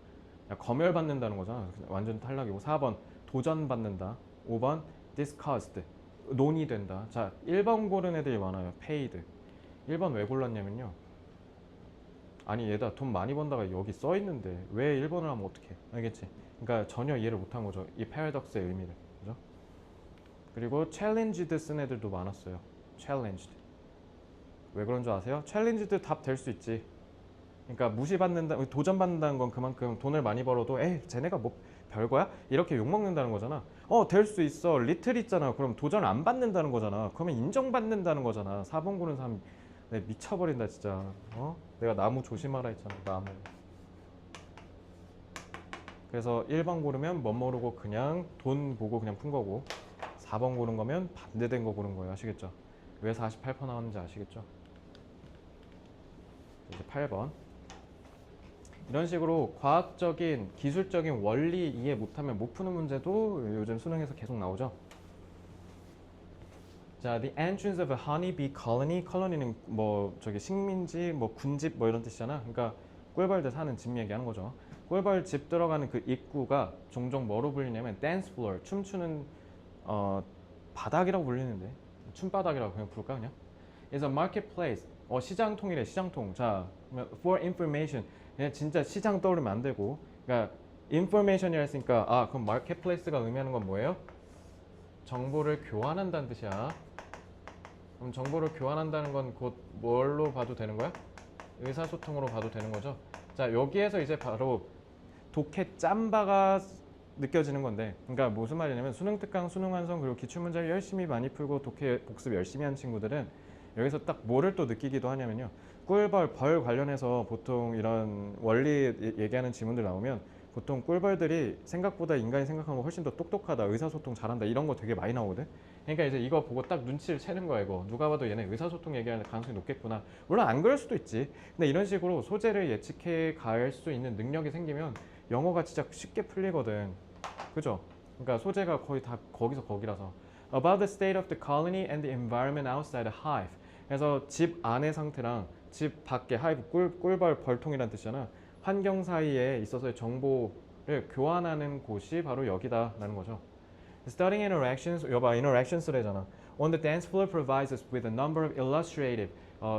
검열받는다는 거잖아. 완전 탈락이고 4번 도전받는다. 5번 discussed, 논의된다. 자 1번 고른 애들이 많아요. paid. 1번 왜 골랐냐면요. 아니 얘다 돈 많이 번다가 여기 써있는데 왜 1번을 하면 어떡해. 알겠지? 그러니까 전혀 이해를 못한 거죠. 이 paradox의 의미를. 그죠? 그리고 challenged 쓴 애들도 많았어요. challenged. 왜 그런 줄 아세요? challenged 답 될 수 있지. 그러니까 무시받는다, 도전받는다는 건 그만큼 돈을 많이 벌어도 에이 쟤네가 뭐 별거야? 이렇게 욕먹는다는 거잖아. 될 수 있어. 리틀 있잖아. 그럼 도전 안 받는다는 거잖아. 그러면 인정받는다는 거잖아. 4번 고른 사람 내 미쳐버린다 진짜. 내가 나무 조심하라 했잖아. 나무. 그래서 1번 고르면 멋 모르고 그냥 돈 보고 그냥 푼 거고 4번 고른 거면 반대된 거 고른 거예요. 아시겠죠? 왜 48% 나왔는지 아시겠죠? 이제 8번. 이런 식으로 과학적인, 기술적인 원리 이해 못하면 못 푸는 문제도 요즘 수능에서 계속 나오죠. 자, the entrance of a honeybee colony. colony는 뭐 저기 식민지, 뭐 군집 뭐 이런 뜻이잖아. 그러니까 꿀벌들 사는 집 얘기하는 거죠. 꿀벌 집 들어가는 그 입구가 종종 뭐로 불리냐면 dance floor, 춤추는 바닥이라고 불리는데 춤바닥이라고 그냥 부를까 그냥? is a marketplace. 시장통이래. 시장통. 자, for information. 그냥 진짜 시장 떠오르면 안 되고. 그러니까 information이라 했으니까 그럼 marketplace가 의미하는 건 뭐예요? 정보를 교환한다는 뜻이야. 그럼 정보를 교환한다는 건 곧 뭘로 봐도 되는 거야? 의사소통으로 봐도 되는 거죠. 자, 여기에서 이제 바로 독해 짬바가 느껴지는 건데, 그러니까 무슨 말이냐면 수능 특강, 수능 완성 그리고 기출문제를 열심히 많이 풀고 독해 복습 열심히 한 친구들은 여기서 딱 뭐를 또 느끼기도 하냐면요. 꿀벌, 벌 관련해서 보통 이런 원리 얘기하는 지문들 나오면 보통 꿀벌들이 생각보다 인간이 생각하는 거 훨씬 더 똑똑하다, 의사소통 잘한다 이런 거 되게 많이 나오거든. 그러니까 이제 이거 보고 딱 눈치를 채는 거야. 이거 누가 봐도 얘네 의사소통 얘기하는 가능성이 높겠구나. 물론 안 그럴 수도 있지. 근데 이런 식으로 소재를 예측해 갈 수 있는 능력이 생기면 영어가 진짜 쉽게 풀리거든. 그죠? 그러니까 소재가 거의 다 거기서 거기라서. About the state of the colony and the environment outside the hive. 그래서 집 안의 상태랑 집 밖의 hive, 꿀벌, 벌통이란 뜻이잖아. 환경 사이에 있어서의 정보를 교환하는 곳이 바로 여기다라는 거죠. Studying interactions, 여봐 interactions래잖아. On the dance floor provides us with a number of illustrative,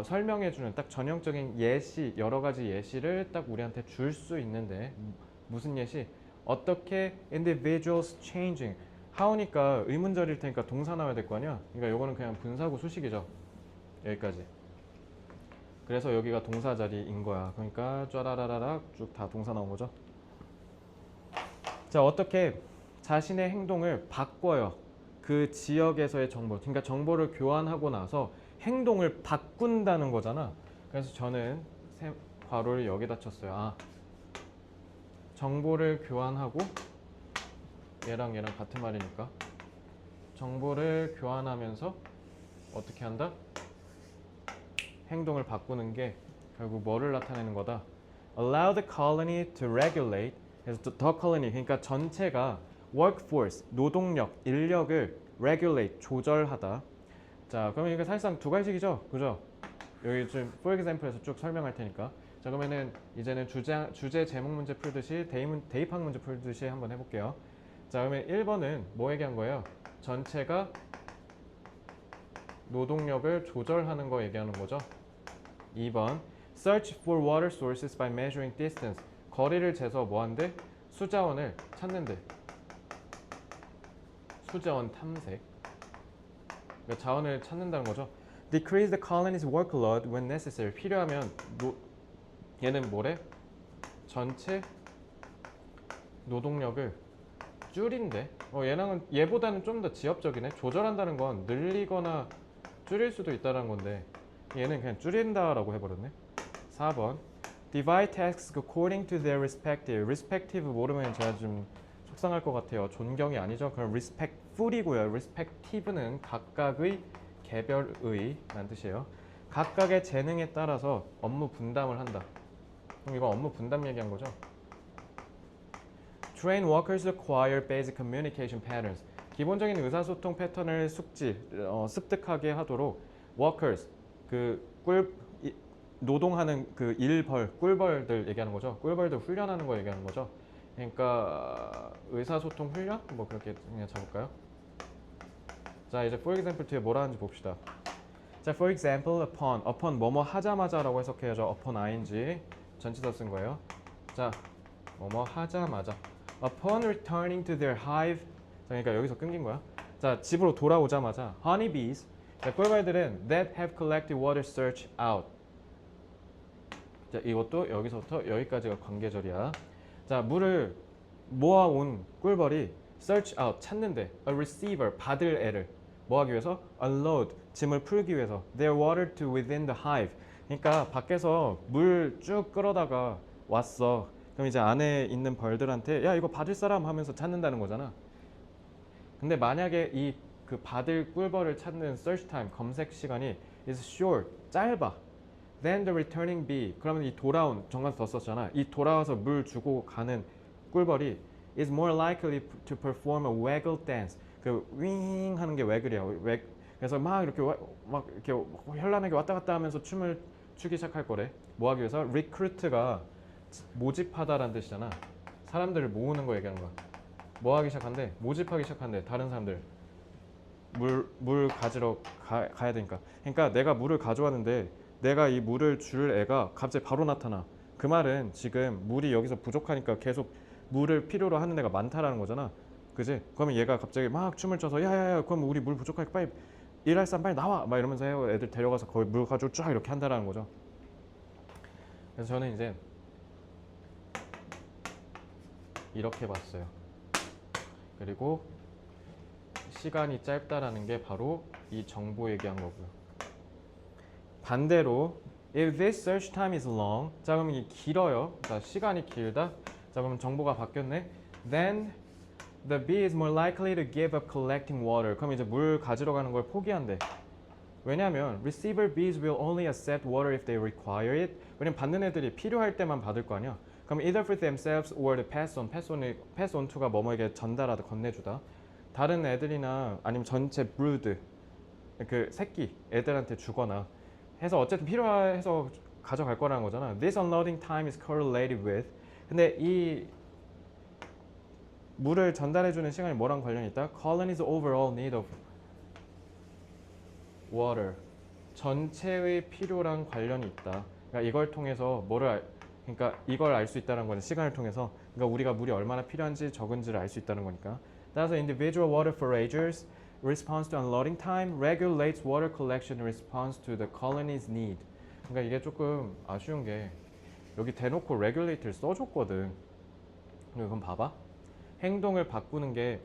설명해주는 딱 전형적인 예시, 여러 가지 예시를 딱 우리한테 줄 수 있는데 무슨 예시? 어떻게 individuals changing, how니까 의문절일 테니까 동사 나와야 될 거 아니야. 그러니까 요거는 그냥 분사구 수식이죠. 여기까지. 그래서 여기가 동사 자리인 거야. 그러니까 쫘라라라락 쭉 다 동사 나온 거죠. 자, 어떻게 자신의 행동을 바꿔요. 그 지역에서의 정보. 그러니까 정보를 교환하고 나서 행동을 바꾼다는 거잖아. 그래서 저는 괄호를 여기다 쳤어요. 아, 정보를 교환하고 얘랑 같은 말이니까 정보를 교환하면서 어떻게 한다? 행동을 바꾸는 게 결국 뭐를 나타내는 거다? Allow the colony to regulate. 그래서 the colony 그러니까 전체가 workforce 노동력, 인력을 regulate 조절하다. 자, 그러면 이게 사실상 두 가지식이죠, 그죠? 여기 좀 for example에서 쭉 설명할 테니까. 자, 그러면은 이제는 주제 제목 문제 풀듯이 대입학 문제 풀듯이 한번 해볼게요. 자, 그러면 1번은 뭐 얘기한 거예요? 전체가 노동력을 조절하는 거 얘기하는 거죠. 2번 Search for water sources by measuring distance. 거리를 재서 뭐 한대? 수자원을 찾는데. 수자원 탐색. 그러니까 자원을 찾는다는 거죠. Decrease the colony's workload when necessary. 필요하면 얘는 뭐래? 전체 노동력을 줄인대. 얘보다는 좀 더 지엽적이네. 조절한다는 건 늘리거나 줄일 수도 있다는 건데 얘는 그냥 줄인다라고 해버렸네. 4번 Divide tasks according to their respective 모르면 제가 좀 속상할 것 같아요. 존경이 아니죠. 그럼 respectful이고요. respective는 각각의 개별의 라는 뜻이에요. 각각의 재능에 따라서 업무 분담을 한다. 그럼 이거 업무 분담 얘기한 거죠. Train workers to acquire basic communication patterns. 기본적인 의사소통 패턴을 습득하게 하도록 workers, 노동하는 그 꿀벌들 얘기하는 거죠. 꿀벌들 훈련하는 거 얘기하는 거죠. 그러니까 의사소통 훈련? 뭐 그렇게 그냥 잡을까요? 자, 이제 for example 뒤에 뭐라 하는지 봅시다. 자, for example, upon 뭐뭐 하자마자라고 해석해야죠. upon ing 전치사 쓴 거예요. 자, 뭐뭐 하자마자 upon returning to their hive. 자, 그러니까 여기서 끊긴 거야. 자, 집으로 돌아오자마자 honeybees, 자, 꿀벌들은 that have collected water search out. 자, 이것도 여기서부터 여기까지가 관계절이야. 자, 물을 모아온 꿀벌이 search out 찾는데 a receiver 받을 애를 뭐 하기 위해서? unload 짐을 풀기 위해서 their water to within the hive. 그러니까 밖에서 물 쭉 끌어다가 왔어. 그럼 이제 안에 있는 벌들한테 야, 이거 받을 사람 하면서 찾는다는 거잖아. 근데 만약에 이 그 받을 꿀벌을 찾는 search time 검색 시간이 is short 짧아. Then the returning bee. 그러면 이 돌아온 정관사 더 썼잖아. 이 돌아와서 물 주고 가는 꿀벌이 is more likely to perform a waggle dance. 그 윙 하는 게 wagle이야. 그래서 막 이렇게 현란하게 왔다 갔다 하면서 춤을 추기 시작할 거래. 뭐 하기 위해서? recruit가 모집하다라는 뜻이잖아. 사람들을 모으는 거 얘기하는 거야. 뭐 하기 시작한대? 모집하기 시작한대. 다른 사람들. 물 가지러 가야 되니까. 그러니까 내가 물을 가져왔는데 내가 이 물을 줄 애가 갑자기 바로 나타나. 그 말은 지금 물이 여기서 부족하니까 계속 물을 필요로 하는 애가 많다라는 거잖아. 그지? 그러면 얘가 갑자기 막 춤을 춰서 야야야, 그럼 우리 물 부족하니까 빨리 일할 사람 빨리 나와 막 이러면서 애들 데려가서 거기 물 가지고 쫙 이렇게 한다라는 거죠. 그래서 저는 이제 이렇게 봤어요. 그리고 시간이 짧다라는 게 바로 이 정보 얘기한 거고요. 반대로 if this search time is long, 자 그럼 이게 길어요. 자, 시간이 길다. 자, 그럼 정보가 바뀌었네. Then the bee is more likely to give up collecting water. 그럼 이제 물 가지러 가는 걸 포기한대. 왜냐하면 receiver bees will only accept water if they require it. 왜냐면 받는 애들이 필요할 때만 받을 거 아니야. 그럼 either for themselves or to pass on to가 뭐뭐에게 전달하다 건네주다. 다른 애들이나 아니면 전체 brood 그 새끼 애들한테 주거나 해서 어쨌든 필요해서 가져갈 거라는 거잖아. This unloading time is correlated with. 근데 이 물을 전달해주는 시간이 뭐랑 관련이 있다? Colony's overall need of water. 전체의 필요랑 관련이 있다. 그러니까 이걸 통해서 그러니까 이걸 알 수 있다는 거는 시간을 통해서. 그러니까 우리가 물이 얼마나 필요한지 적은지를 알 수 있다는 거니까. 따라서 individual water foragers response to unloading time regulates water collection in response to the colony's need. 그러니까 이게 조금 아쉬운 게 여기 대놓고 regulate를 써줬거든. 그럼 봐봐. 행동을 바꾸는 게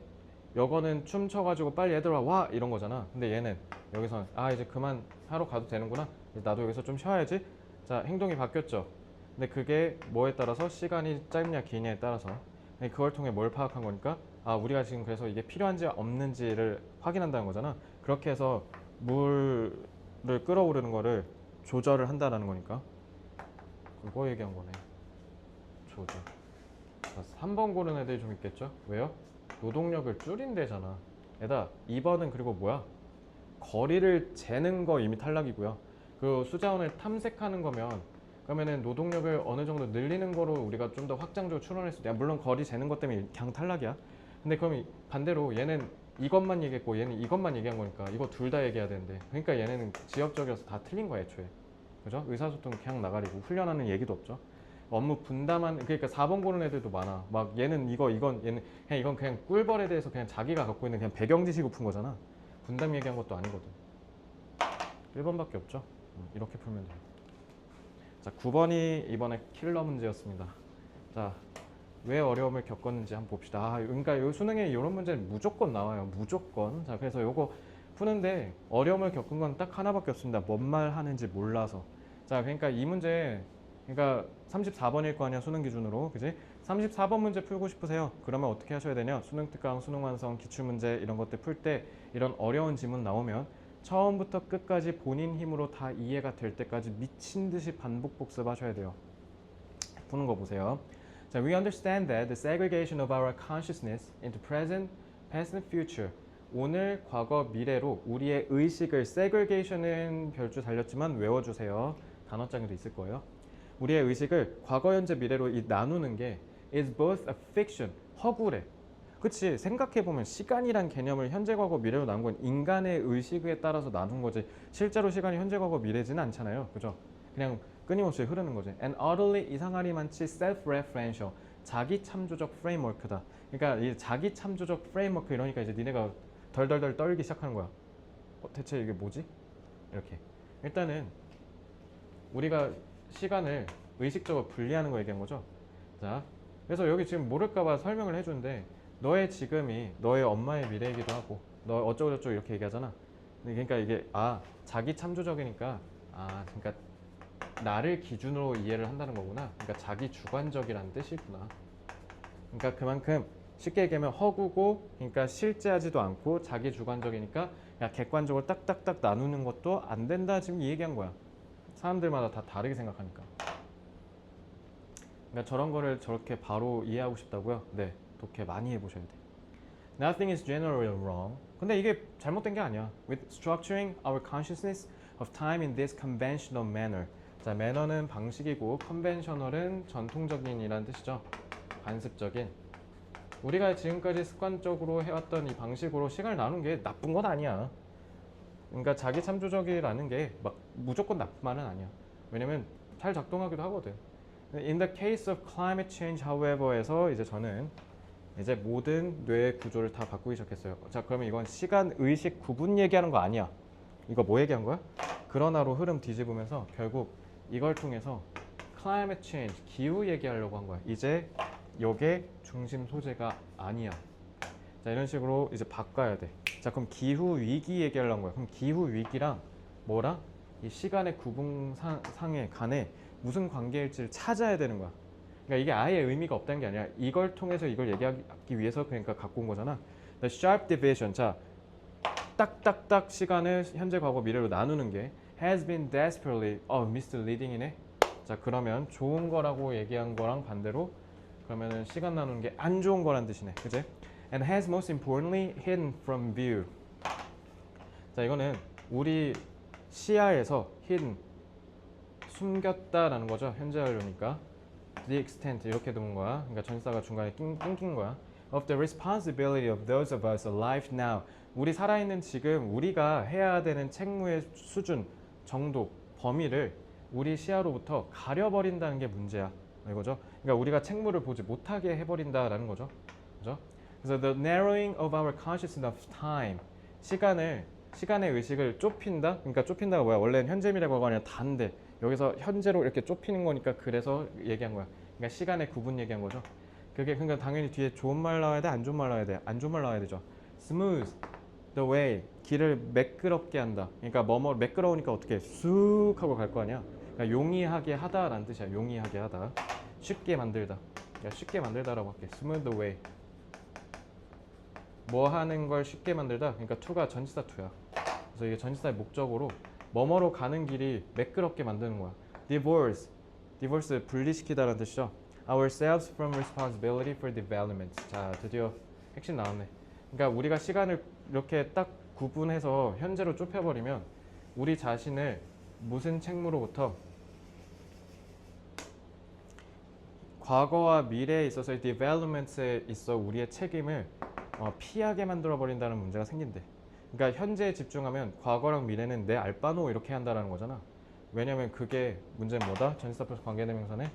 여거는 춤춰가지고 빨리 얘들아 와 이런 거잖아. 근데 얘는 여기서 아 이제 그만 하러 가도 되는구나. 나도 여기서 좀 쉬어야지. 자 행동이 바뀌었죠. 근데 그게 뭐에 따라서 시간이 짧냐 기냐에 따라서 그걸 통해 뭘 파악한 거니까 아 우리가 지금 그래서 이게 필요한지 없는지를 확인한다는 거잖아. 그렇게 해서 물을 끌어오르는 거를 조절을 한다라는 거니까 그거 얘기한 거네. 조절. 3번 고른 애들이 좀 있겠죠? 왜요? 노동력을 줄인대잖아. 에다 2번은 그리고 뭐야? 거리를 재는 거 이미 탈락이고요. 그 수자원을 탐색하는 거면 그러면은 노동력을 어느 정도 늘리는 거로 우리가 좀 더 확장적으로 추론할 수 있다. 물론 거리 재는 것 때문에 그냥 탈락이야. 근데 그럼 반대로 얘는 이것만 얘기했고 얘는 이것만 얘기한 거니까 이거 둘 다 얘기해야 되는데 그러니까 얘네는 지역적이어서 다 틀린 거야 애초에. 그죠? 의사소통 그냥 나가리고 훈련하는 얘기도 없죠. 업무 분담한 그러니까 4번 고른 애들도 많아. 막 얘는 이건 얘는 그냥 이건 그냥 꿀벌에 대해서 그냥 자기가 갖고 있는 그냥 배경 지식을 푼 거잖아. 분담 얘기한 것도 아니거든. 1번밖에 없죠. 이렇게 풀면 돼요. 자, 9번이 이번에 킬러 문제였습니다. 자, 왜 어려움을 겪었는지 한번 봅시다. 아, 그러니까 요 수능에 이런 문제는 무조건 나와요. 무조건. 자, 그래서 요거 푸는데 어려움을 겪은 건 딱 하나밖에 없습니다. 뭔 말 하는지 몰라서. 자, 그러니까 이 문제 그러니까 34번일 거 아니야 수능 기준으로 그지? 34번 문제 풀고 싶으세요. 그러면 어떻게 하셔야 되냐? 수능 특강, 수능 완성, 기출문제 이런 것들 풀 때 이런 어려운 지문 나오면 처음부터 끝까지 본인 힘으로 다 이해가 될 때까지 미친 듯이 반복 복습하셔야 돼요. 푸는 거 보세요. 자, we understand that the segregation of our consciousness into present, past and future. 오늘, 과거, 미래로 우리의 의식을 segregation은 별주 달렸지만 외워주세요. 단어장에도 있을 거예요. 우리의 의식을 과거, 현재, 미래로 나누는 게 is both a fiction, 허구래. 그치? 생각해보면 시간이란 개념을 현재, 과거, 미래로 나눈 건 인간의 의식에 따라서 나눈 거지 실제로 시간이 현재, 과거, 미래지는 않잖아요. 그죠? 그냥 끊임없이 흐르는 거지. And utterly 이상하리만치 self-referential, 자기 참조적 프레임워크다. 그러니까 이 자기 참조적 프레임워크 이러니까 이제 니네가 덜덜덜 떨기 시작하는 거야. 대체 이게 뭐지? 이렇게. 일단은 우리가 시간을 의식적으로 분리하는 거 얘기한 거죠. 자, 그래서 여기 지금 모를까봐 설명을 해주는데 너의 지금이 너의 엄마의 미래이기도 하고 너 어쩌고저쩌고 이렇게 얘기하잖아. 그러니까 이게 자기 참조적이니까 그러니까 나를 기준으로 이해를 한다는 거구나. 그러니까 자기 주관적이라는 뜻이구나. 그러니까 그만큼 쉽게 얘기하면 허구고 그러니까 실제하지도 않고 자기 주관적이니까 그냥 객관적으로 딱딱딱 나누는 것도 안 된다 지금 이 얘기한 거야. 사람들마다 다 다르게 생각하니까. 그러니까 저런 거를 저렇게 바로 이해하고 싶다고요? 네, 독해 많이 해보셔야 돼. Nothing is generally wrong. 근데 이게 잘못된 게 아니야. With structuring our consciousness of time in this conventional manner. 자, 매너는 방식이고 conventional은 전통적인이라는 뜻이죠. 관습적인. 우리가 지금까지 습관적으로 해왔던 이 방식으로 시간을 나누는 게 나쁜 건 아니야. 그러니까 자기 참조적이라는 게 막 무조건 나쁜 말은 아니야. 왜냐면 잘 작동하기도 하거든. In the case of climate change, however에서 이제 저는 이제 모든 뇌의 구조를 다 바꾸기 시작했어요. 자, 그러면 이건 시간, 의식, 구분 얘기하는 거 아니야. 이거 뭐 얘기한 거야? 그러나로 흐름 뒤집으면서 결국 이걸 통해서 climate change, 기후 얘기하려고 한 거야. 이제 요게 중심 소재가 아니야. 자, 이런 식으로 이제 바꿔야 돼. 자, 그럼 기후 위기 얘기하려는 거야. 그럼 기후 위기랑 뭐랑 이 시간의 구분상에 간에 무슨 관계일지를 찾아야 되는 거야. 그러니까 이게 아예 의미가 없다는 게 아니라 이걸 통해서 이걸 얘기하기 위해서 그러니까 갖고 온 거잖아. The sharp division. 자, 딱딱딱 시간을 현재, 과거, 미래로 나누는 게 has been desperately misleading이네. 자, 그러면 좋은 거라고 얘기한 거랑 반대로 그러면은 시간 나누는 게 안 좋은 거란 뜻이네. 그치? And has most importantly hidden from view. 자, 이거는 우리 시야에서 hidden, 숨겼다라는 거죠. 현재 완료니까. The extent 이렇게 두는 거야. 그러니까 전치사가 중간에 낑긴 거야. Of the responsibility of those of us alive now. 우리 살아있는 지금 우리가 해야 되는 책무의 수준, 정도, 범위를 우리 시야로부터 가려버린다는 게 문제야. 이거죠. 그러니까 우리가 책무를 보지 못하게 해버린다라는 거죠. 그죠? 그래서 the narrowing of our consciousness of time. 시간의 의식을 좁힌다. 그러니까 좁힌다가 뭐야? 원래는 현재 미래 과거 아니라 다인데 여기서 현재로 이렇게 좁히는 거니까 그래서 얘기한 거야. 그러니까 시간의 구분 얘기한 거죠. 그게 그러니까 당연히 뒤에 좋은 말 나와야 돼, 안 좋은 말 나와야 돼, 안 좋은 말 나와야 되죠. smooth the way 길을 매끄럽게 한다. 그러니까 뭐뭐 매끄러우니까 어떻게 쑥 하고 갈 거 아니야. 그러니까 용이하게 하다라는 뜻이야. 용이하게 하다. 쉽게 만들다. 그러니까 쉽게 만들다라고 할게. smooth the way. 뭐 하는 걸 쉽게 만들다. 그러니까 to가 전치사 to야. 그래서 이게 전치사의 목적으로 뭐뭐로 가는 길이 매끄럽게 만드는 거야. divorce 분리시키다라는 뜻이죠. ourselves from responsibility for development. 자, 드디어 핵심 나왔네. 그러니까 우리가 시간을 이렇게 딱 구분해서 현재로 좁혀버리면 우리 자신을 무슨 책무로부터 과거와 미래에 있어서의 development에 있어 우리의 책임을 피하게 만들어 버린다는 문제가 생긴대. 그러니까 현재에 집중하면 과거랑 미래는 내 알바노 이렇게 한다라는 거잖아. 왜냐면 그게 문제는 뭐다? 전치사 플러스 관계대명사네.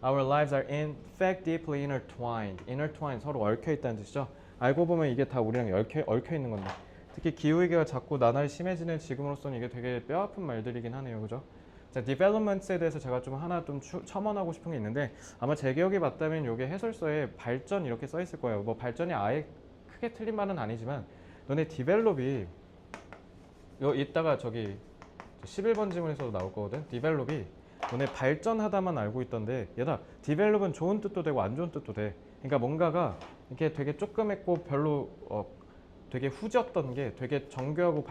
Our lives are in fact deeply intertwined. intertwined 서로 얽혀 있다는 뜻이죠. 알고 보면 이게 다 우리랑 얽혀 있는 건데. 특히 기후위기가 자꾸 나날이 심해지는 지금으로서는 이게 되게 뼈아픈 말들이긴 하네요. 그죠? 자, developments에 대해서 제가 좀 하나 좀 첨언하고 싶은 게 있는데 아마 제 기억이 맞다면 이게 해설서에 발전 이렇게 써 있을 거예요. 뭐 발전이 아예 크게 틀린 말은 아니지만 너네 develop이 이따가 저기 11번 지문에서도 나올 거거든. develop이 너네 발전하다만 알고 있던데 얘다 develop은 좋은 뜻도 되고 안 좋은 뜻도 돼. 그러니까 뭔가가 이렇게 되게 조그맣고 별로 되게 후졌던 게 되게 정교하고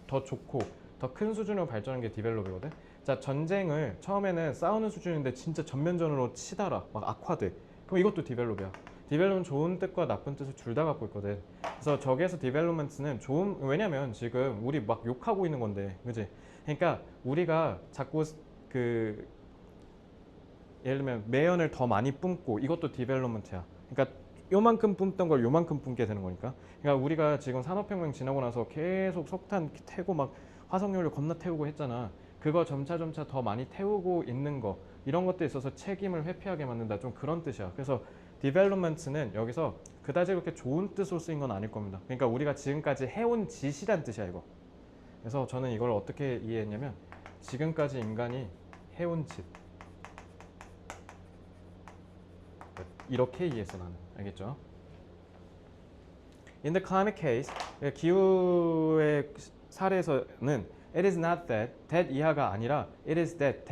더 좋고 더 큰 수준으로 발전한 게 develop이거든. 자, 전쟁을 처음에는 싸우는 수준인데 진짜 전면전으로 치달아 막 악화돼. 그럼 이것도 develop이야. develop은 좋은 뜻과 나쁜 뜻을 둘 다 갖고 있거든. 그래서 저기에서 developments는 왜냐면 지금 우리 막 욕하고 있는 건데, 그지? 그러니까 우리가 자꾸 예를 들면 매연을 더 많이 뿜고 이것도 development야. 그러니까 요만큼 뿜던 걸 요만큼 뿜게 되는 거니까. 그러니까 우리가 지금 산업혁명 지나고 나서 계속 석탄 태고 막 화석연료 겁나 태우고 했잖아. 그거 점차 더 많이 태우고 있는 거 이런 것들에 있어서 책임을 회피하게 만든다. 좀 그런 뜻이야. 그래서 development는 여기서 그다지 그렇게 좋은 뜻으로 쓰인 건 아닐 겁니다. 그러니까 우리가 지금까지 해온 짓이란 뜻이야 이거. 그래서 저는 이걸 어떻게 이해했냐면 지금까지 인간이 해온 짓 이렇게 이해했어 나는. 알겠죠? In the climate case, 기후의 사례에서는 it is not that 이하가 아니라 it is that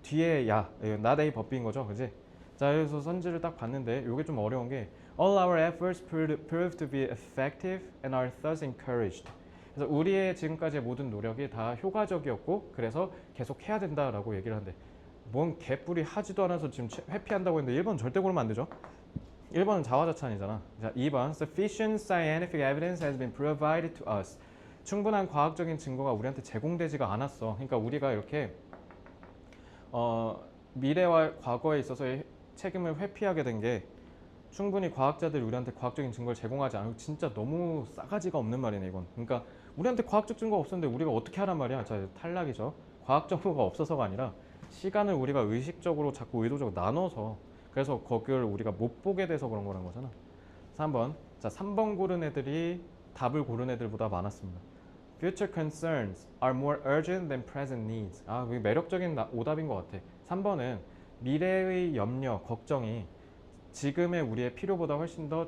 뒤에 야, not a 법비인 거죠, 그지? 자, 여기서 선지를 딱 봤는데 이게 좀 어려운 게 all our efforts proved to be effective and are thus encouraged. 그래서 우리의 지금까지의 모든 노력이 다 효과적이었고 그래서 계속 해야 된다라고 얘기를 한대. 뭔 개뿔이 하지도 않아서 지금 회피한다고 했는데 1번 절대 고르면 안 되죠. 1번은 자화자찬이잖아. 자, 2번 sufficient scientific evidence has been provided to us. 충분한 과학적인 증거가 우리한테 제공되지가 않았어. 그러니까 우리가 이렇게 미래와 과거에 있어서의 책임을 회피하게 된 게 충분히 과학자들이 우리한테 과학적인 증거를 제공하지 않고 진짜 너무 싸가지가 없는 말이네 이건. 그러니까 우리한테 과학적 증거가 없었는데 우리가 어떻게 하란 말이야. 자, 탈락이죠. 과학 정보가 없어서가 아니라 시간을 우리가 의식적으로 자꾸 의도적으로 나눠서 그래서 거기를 우리가 못 보게 돼서 그런 거란 거잖아. 3번. 자, 3번 고른 애들이 답을 고른 애들보다 많았습니다. Future concerns are more urgent than present needs. 아, 그게 매력적인 오답인 것 같아. 3번은 미래의 염려, 걱정이 지금의 우리의 필요보다 훨씬 더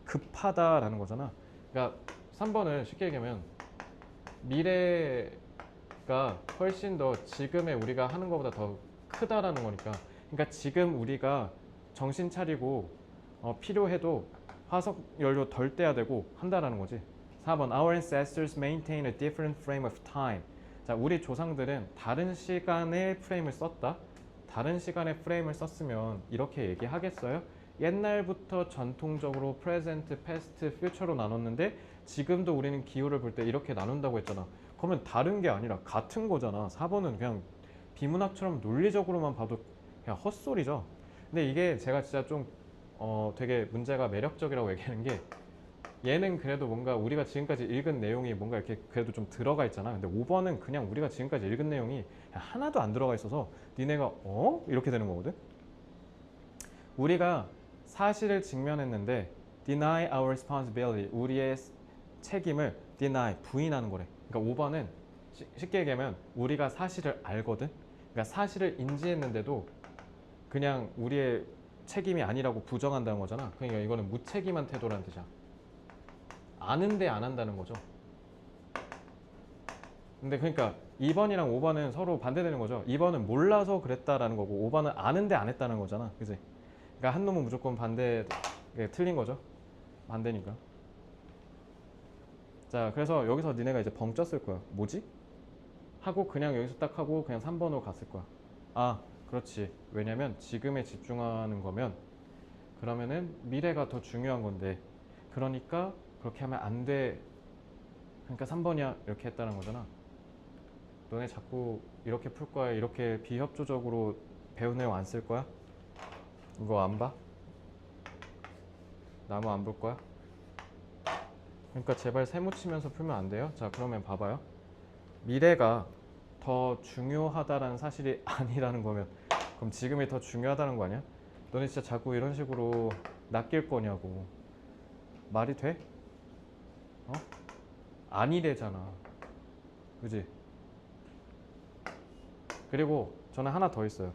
급하다라는 거잖아. 그러니까 3번은 쉽게 얘기하면 미래가 훨씬 더 지금의 우리가 하는 것보다 더 크다라는 거니까. 그러니까 지금 우리가 정신 차리고 필요해도 화석 연료 덜 떼야 되고 한다라는 거지. 4번 Our ancestors maintain a different frame of time. 자, 우리 조상들은 다른 시간의 프레임을 썼다. 다른 시간의 프레임을 썼으면 이렇게 얘기하겠어요? 옛날부터 전통적으로 present, past, future로 나눴는데 지금도 우리는 기후를 볼 때 이렇게 나눈다고 했잖아. 그러면 다른 게 아니라 같은 거잖아. 4번은 그냥 비문학처럼 논리적으로만 봐도 그냥 헛소리죠. 근데 이게 제가 진짜 좀 되게 문제가 매력적이라고 얘기하는 게 얘는 그래도 뭔가 우리가 지금까지 읽은 내용이 뭔가 이렇게 그래도 좀 들어가 있잖아. 근데 5번은 그냥 우리가 지금까지 읽은 내용이 하나도 안 들어가 있어서 니네가 이렇게 되는 거거든. 우리가 사실을 직면했는데 deny our responsibility. 우리의 책임을 deny, 부인하는 거래. 그러니까 5번은 쉽게 얘기하면 우리가 사실을 알거든. 그러니까 사실을 인지했는데도 그냥 우리의 책임이 아니라고 부정한다는 거잖아. 그러니까 이거는 무책임한 태도라는 뜻이야. 아는데 안 한다는 거죠. 근데 그러니까 2번이랑 5번은 서로 반대되는 거죠. 2번은 몰라서 그랬다라는 거고 5번은 아는데 안 했다는 거잖아. 그지? 그러니까 한 놈은 무조건 반대, 틀린 거죠. 반대니까. 자, 그래서 여기서 니네가 이제 벙 쪘을 거야. 뭐지? 하고 그냥 여기서 딱 하고 그냥 3번으로 갔을 거야. 아, 그렇지. 왜냐면 지금에 집중하는 거면 그러면은 미래가 더 중요한 건데 그러니까 그렇게 하면 안 돼. 그러니까 3번이야. 이렇게 했다는 거잖아. 너네 자꾸 이렇게 풀 거야. 이렇게 비협조적으로 배운 내용 안 쓸 거야? 이거 안 봐? 나무 안 볼 거야? 그러니까 제발 세모 치면서 풀면 안 돼요? 자, 그러면 봐봐요. 미래가 더 중요하다라는 사실이 아니라는 거면 그럼 지금이 더 중요하다는 거 아니야? 너네 진짜 자꾸 이런 식으로 낚일 거냐고. 말이 돼? 어? 아니래잖아. 그지? 그리고 저는 하나 더 있어요.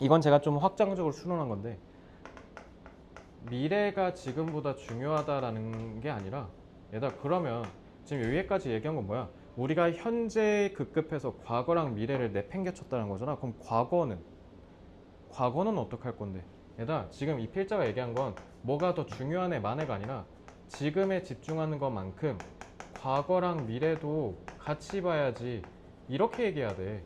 이건 제가 좀 확장적으로 추론한 건데 미래가 지금보다 중요하다라는 게 아니라 얘들아 그러면 지금 여기까지 얘기한 건 뭐야? 우리가 현재 급급해서 과거랑 미래를 내팽개쳤다는 거잖아. 그럼 과거는 어떡할 건데? 얘들아 지금 이 필자가 얘기한 건 뭐가 더 중요한 만해가 아니라 지금에 집중하는 것만큼 과거랑 미래도 같이 봐야지 이렇게 얘기해야 돼.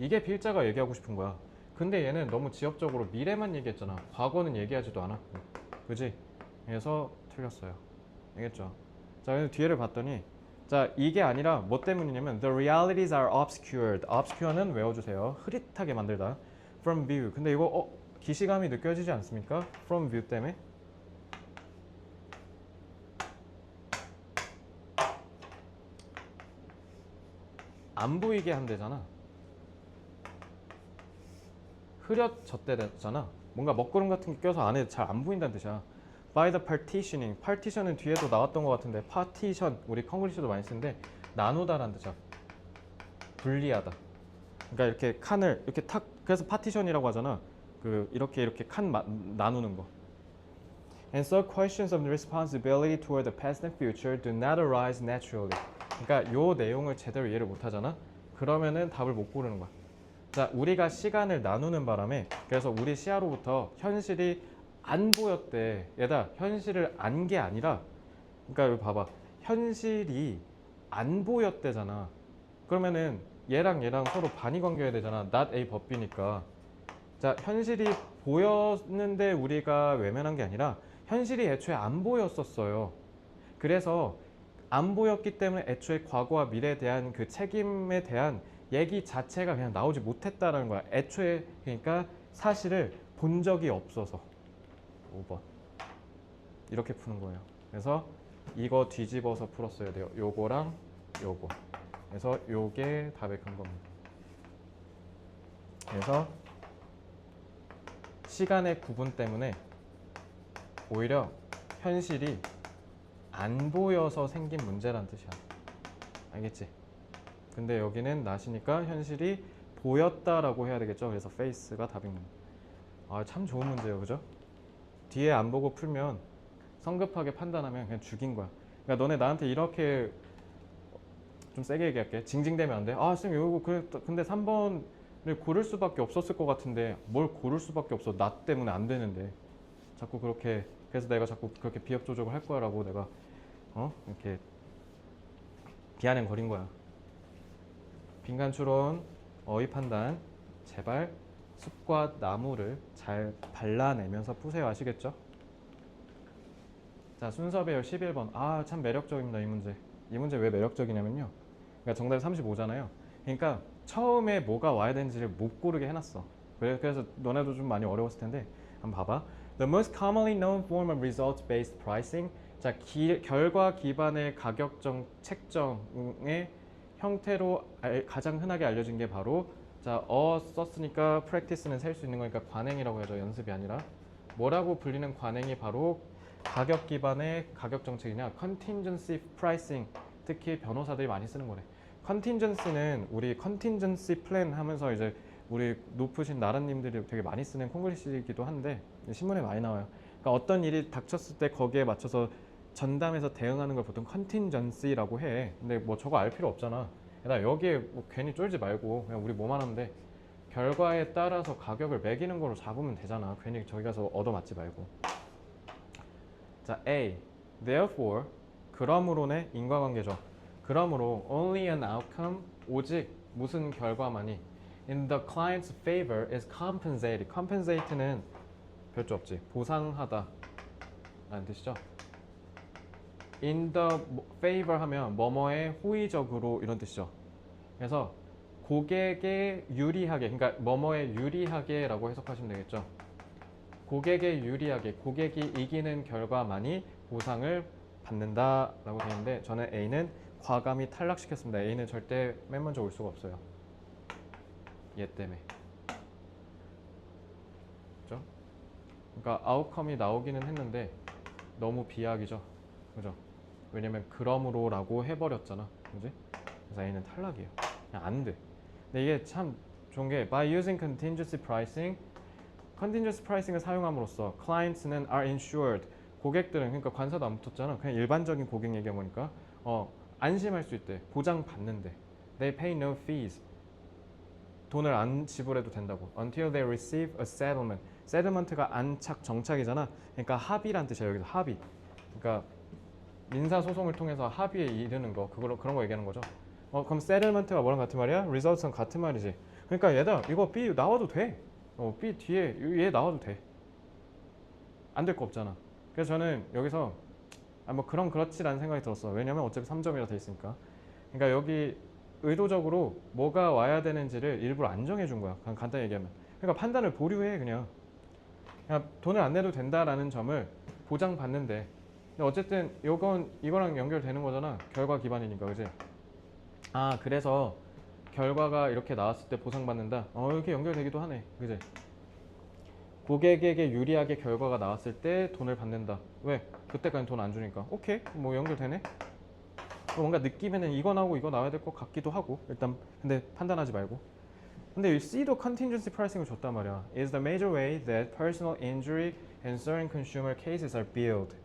이게 필자가 얘기하고 싶은 거야. 근데 얘는 너무 지엽적으로 미래만 얘기했잖아. 과거는 얘기하지도 않았고. 그지? 그래서 틀렸어요. 알겠죠? 자, 그래서 뒤에를 봤더니 자, 이게 아니라 뭐 때문이냐면 The realities are obscured. obscure는 외워주세요. 흐릿하게 만들다. From view. 근데 이거 기시감이 느껴지지 않습니까? From view 때문에. 안 보이게 한대잖아. 흐려졌대잖아. 뭔가 먹구름 같은 게 껴서 안에 잘 안 보인다는 뜻이야. By the partitioning. partition은 뒤에도 나왔던 것 같은데 partition 우리 컨글리시도 많이 쓰는데 나누다라는 뜻이야. 분리하다. 그러니까 이렇게 칸을 이렇게 탁 그래서 파티션이라고 하잖아. 그 이렇게 칸 나누는 거. And so questions of responsibility toward the past and future do not arise naturally. 그러니까 요 내용을 제대로 이해를 못 하잖아. 그러면은 답을 못 고르는 거야. 자, 우리가 시간을 나누는 바람에 그래서 우리 시야로부터 현실이 안 보였대. 얘다 현실을 안 게 아니라 그러니까 여기 봐봐. 현실이 안 보였대잖아. 그러면은 얘랑 서로 반이 관계해야 되잖아. not A 법비니까. 자, 현실이 보였는데 우리가 외면한 게 아니라 현실이 애초에 안 보였었어요. 그래서 안 보였기 때문에 애초에 과거와 미래에 대한 그 책임에 대한 얘기 자체가 그냥 나오지 못했다는 거야. 애초에 그러니까 사실을 본 적이 없어서. 5번 이렇게 푸는 거예요. 그래서 이거 뒤집어서 풀었어야 돼요. 요거랑 요거. 그래서 요게 답의 근거입니다. 그래서 시간의 구분 때문에 오히려 현실이 안 보여서 생긴 문제란 뜻이야. 알겠지? 근데 여기는 낫이니까 현실이 보였다라고 해야 되겠죠. 그래서 face가 답입니다. 아, 참 좋은 문제예요. 그죠? 뒤에 안 보고 풀면 성급하게 판단하면 그냥 죽인 거야. 그러니까 너네 나한테 이렇게 좀 세게 얘기할게. 징징대면 안 돼. 아, 쌤 이거 근데 3번을 고를 수밖에 없었을 것 같은데 뭘 고를 수밖에 없어. 나 때문에 안 되는데. 자꾸 그렇게 그래서 내가 자꾸 그렇게 비협 조작을 할 거야라고 내가 이렇게 비아냥거린 거야. 빈간 추론, 어휘 판단, 제발 숲과 나무를 잘 발라내면서 푸세요. 아시겠죠? 자, 순서 배열 11번. 아, 참 매력적입니다. 이 문제. 이 문제 왜 매력적이냐면요. 그러니까 정답이 35잖아요. 그러니까 처음에 뭐가 와야 되는지를 못 고르게 해놨어. 그래서 너네도 좀 많이 어려웠을 텐데 한번 봐봐. The most commonly known form of results-based pricing. 자, 결과 기반의 가격정 책정의 형태로 가장 흔하게 알려진 게 바로 자, 썼으니까 practice는 셀 수 있는 거니까 관행이라고 해야죠. 연습이 아니라. 뭐라고 불리는 관행이 바로 가격 기반의 가격 정책이냐, contingency pricing, 특히 변호사들이 많이 쓰는 거래. contingency는 우리 contingency plan 하면서 이제 우리 높으신 나라님들이 되게 많이 쓰는 콩글리시이기도 한데 신문에 많이 나와요. 그러니까 어떤 일이 닥쳤을 때 거기에 맞춰서 전담해서 대응하는 걸 보통 contingency라고 해. 근데 뭐 저거 알 필요 없잖아. 나 여기에 뭐 괜히 쫄지 말고 그냥 우리 뭐만 하면 돼. 결과에 따라서 가격을 매기는 거로 잡으면 되잖아. 괜히 저기 가서 얻어맞지 말고. 자, A. Therefore, 그러므로네 인과관계죠. 그러므로 only an outcome, 오직 무슨 결과만이 in the client's favor is compensated. compensate는 별조 없지. 보상하다 라는 뜻이죠. in the favor 하면 뭐뭐에 호의적으로 이런 뜻이죠. 그래서 고객에 유리하게, 그러니까 뭐뭐에 유리하게 라고 해석하시면 되겠죠. 고객에 유리하게, 고객이 이기는 결과만이 보상을 받는다 라고 되어 있는데 저는 A는 과감히 탈락시켰습니다. A는 절대 맨 먼저 올 수가 없어요. 얘 때문에. 그죠? 그러니까 아웃컴이 나오기는 했는데 너무 비약이죠. 그죠? 왜냐면 그러므로 라고 해버렸잖아. 그지? 그래서 A는 탈락이에요. 그냥 안 돼. 근데 이게 참 좋은 게 by using contingency pricing, contingency pricing을 사용함으로써 clients는 are insured, 고객들은, 그러니까 관사도 안 붙었잖아. 그냥 일반적인 고객 얘기해보니까 안심할 수 있대. 보장받는데. They pay no fees. 돈을 안 지불해도 된다고. Until they receive a settlement. settlement가 안착, 정착이잖아. 그러니까 합의란 뜻이야. 여기서 합의. 그러니까 민사소송을 통해서 합의에 이르는 거. 그런 거 얘기하는 거죠. 그럼 settlement가 뭐랑 같은 말이야? results는 같은 말이지. 그러니까 얘들아, 이거 B 나와도 돼. B 뒤에 얘 나와도 돼. 안 될 거 없잖아. 그래서 저는 여기서 뭐 그렇지라는 생각이 들었어. 왜냐면 어차피 3점이라 돼 있으니까. 그러니까 여기 의도적으로 뭐가 와야 되는지를 일부러 안 정해준 거야. 간단히 얘기하면. 그러니까 판단을 보류해. 그냥 돈을 안 내도 된다라는 점을 보장받는데. 근데 어쨌든 이거랑 연결되는 거잖아. 결과 기반이니까. 그지? 그래서 결과가 이렇게 나왔을 때 보상받는다. 이렇게 연결되기도 하네. 그지? 고객에게 유리하게 결과가 나왔을 때 돈을 받는다. 왜? 그때까지 돈 안 주니까. 오케이, 뭐 연결되네. 뭔가 느낌에는 이거 나오고 이거 나와야 될 것 같기도 하고. 일단 근데 판단하지 말고. 근데 C도 contingency pricing을 줬단 말이야. Is the major way that personal injury and certain consumer cases are billed.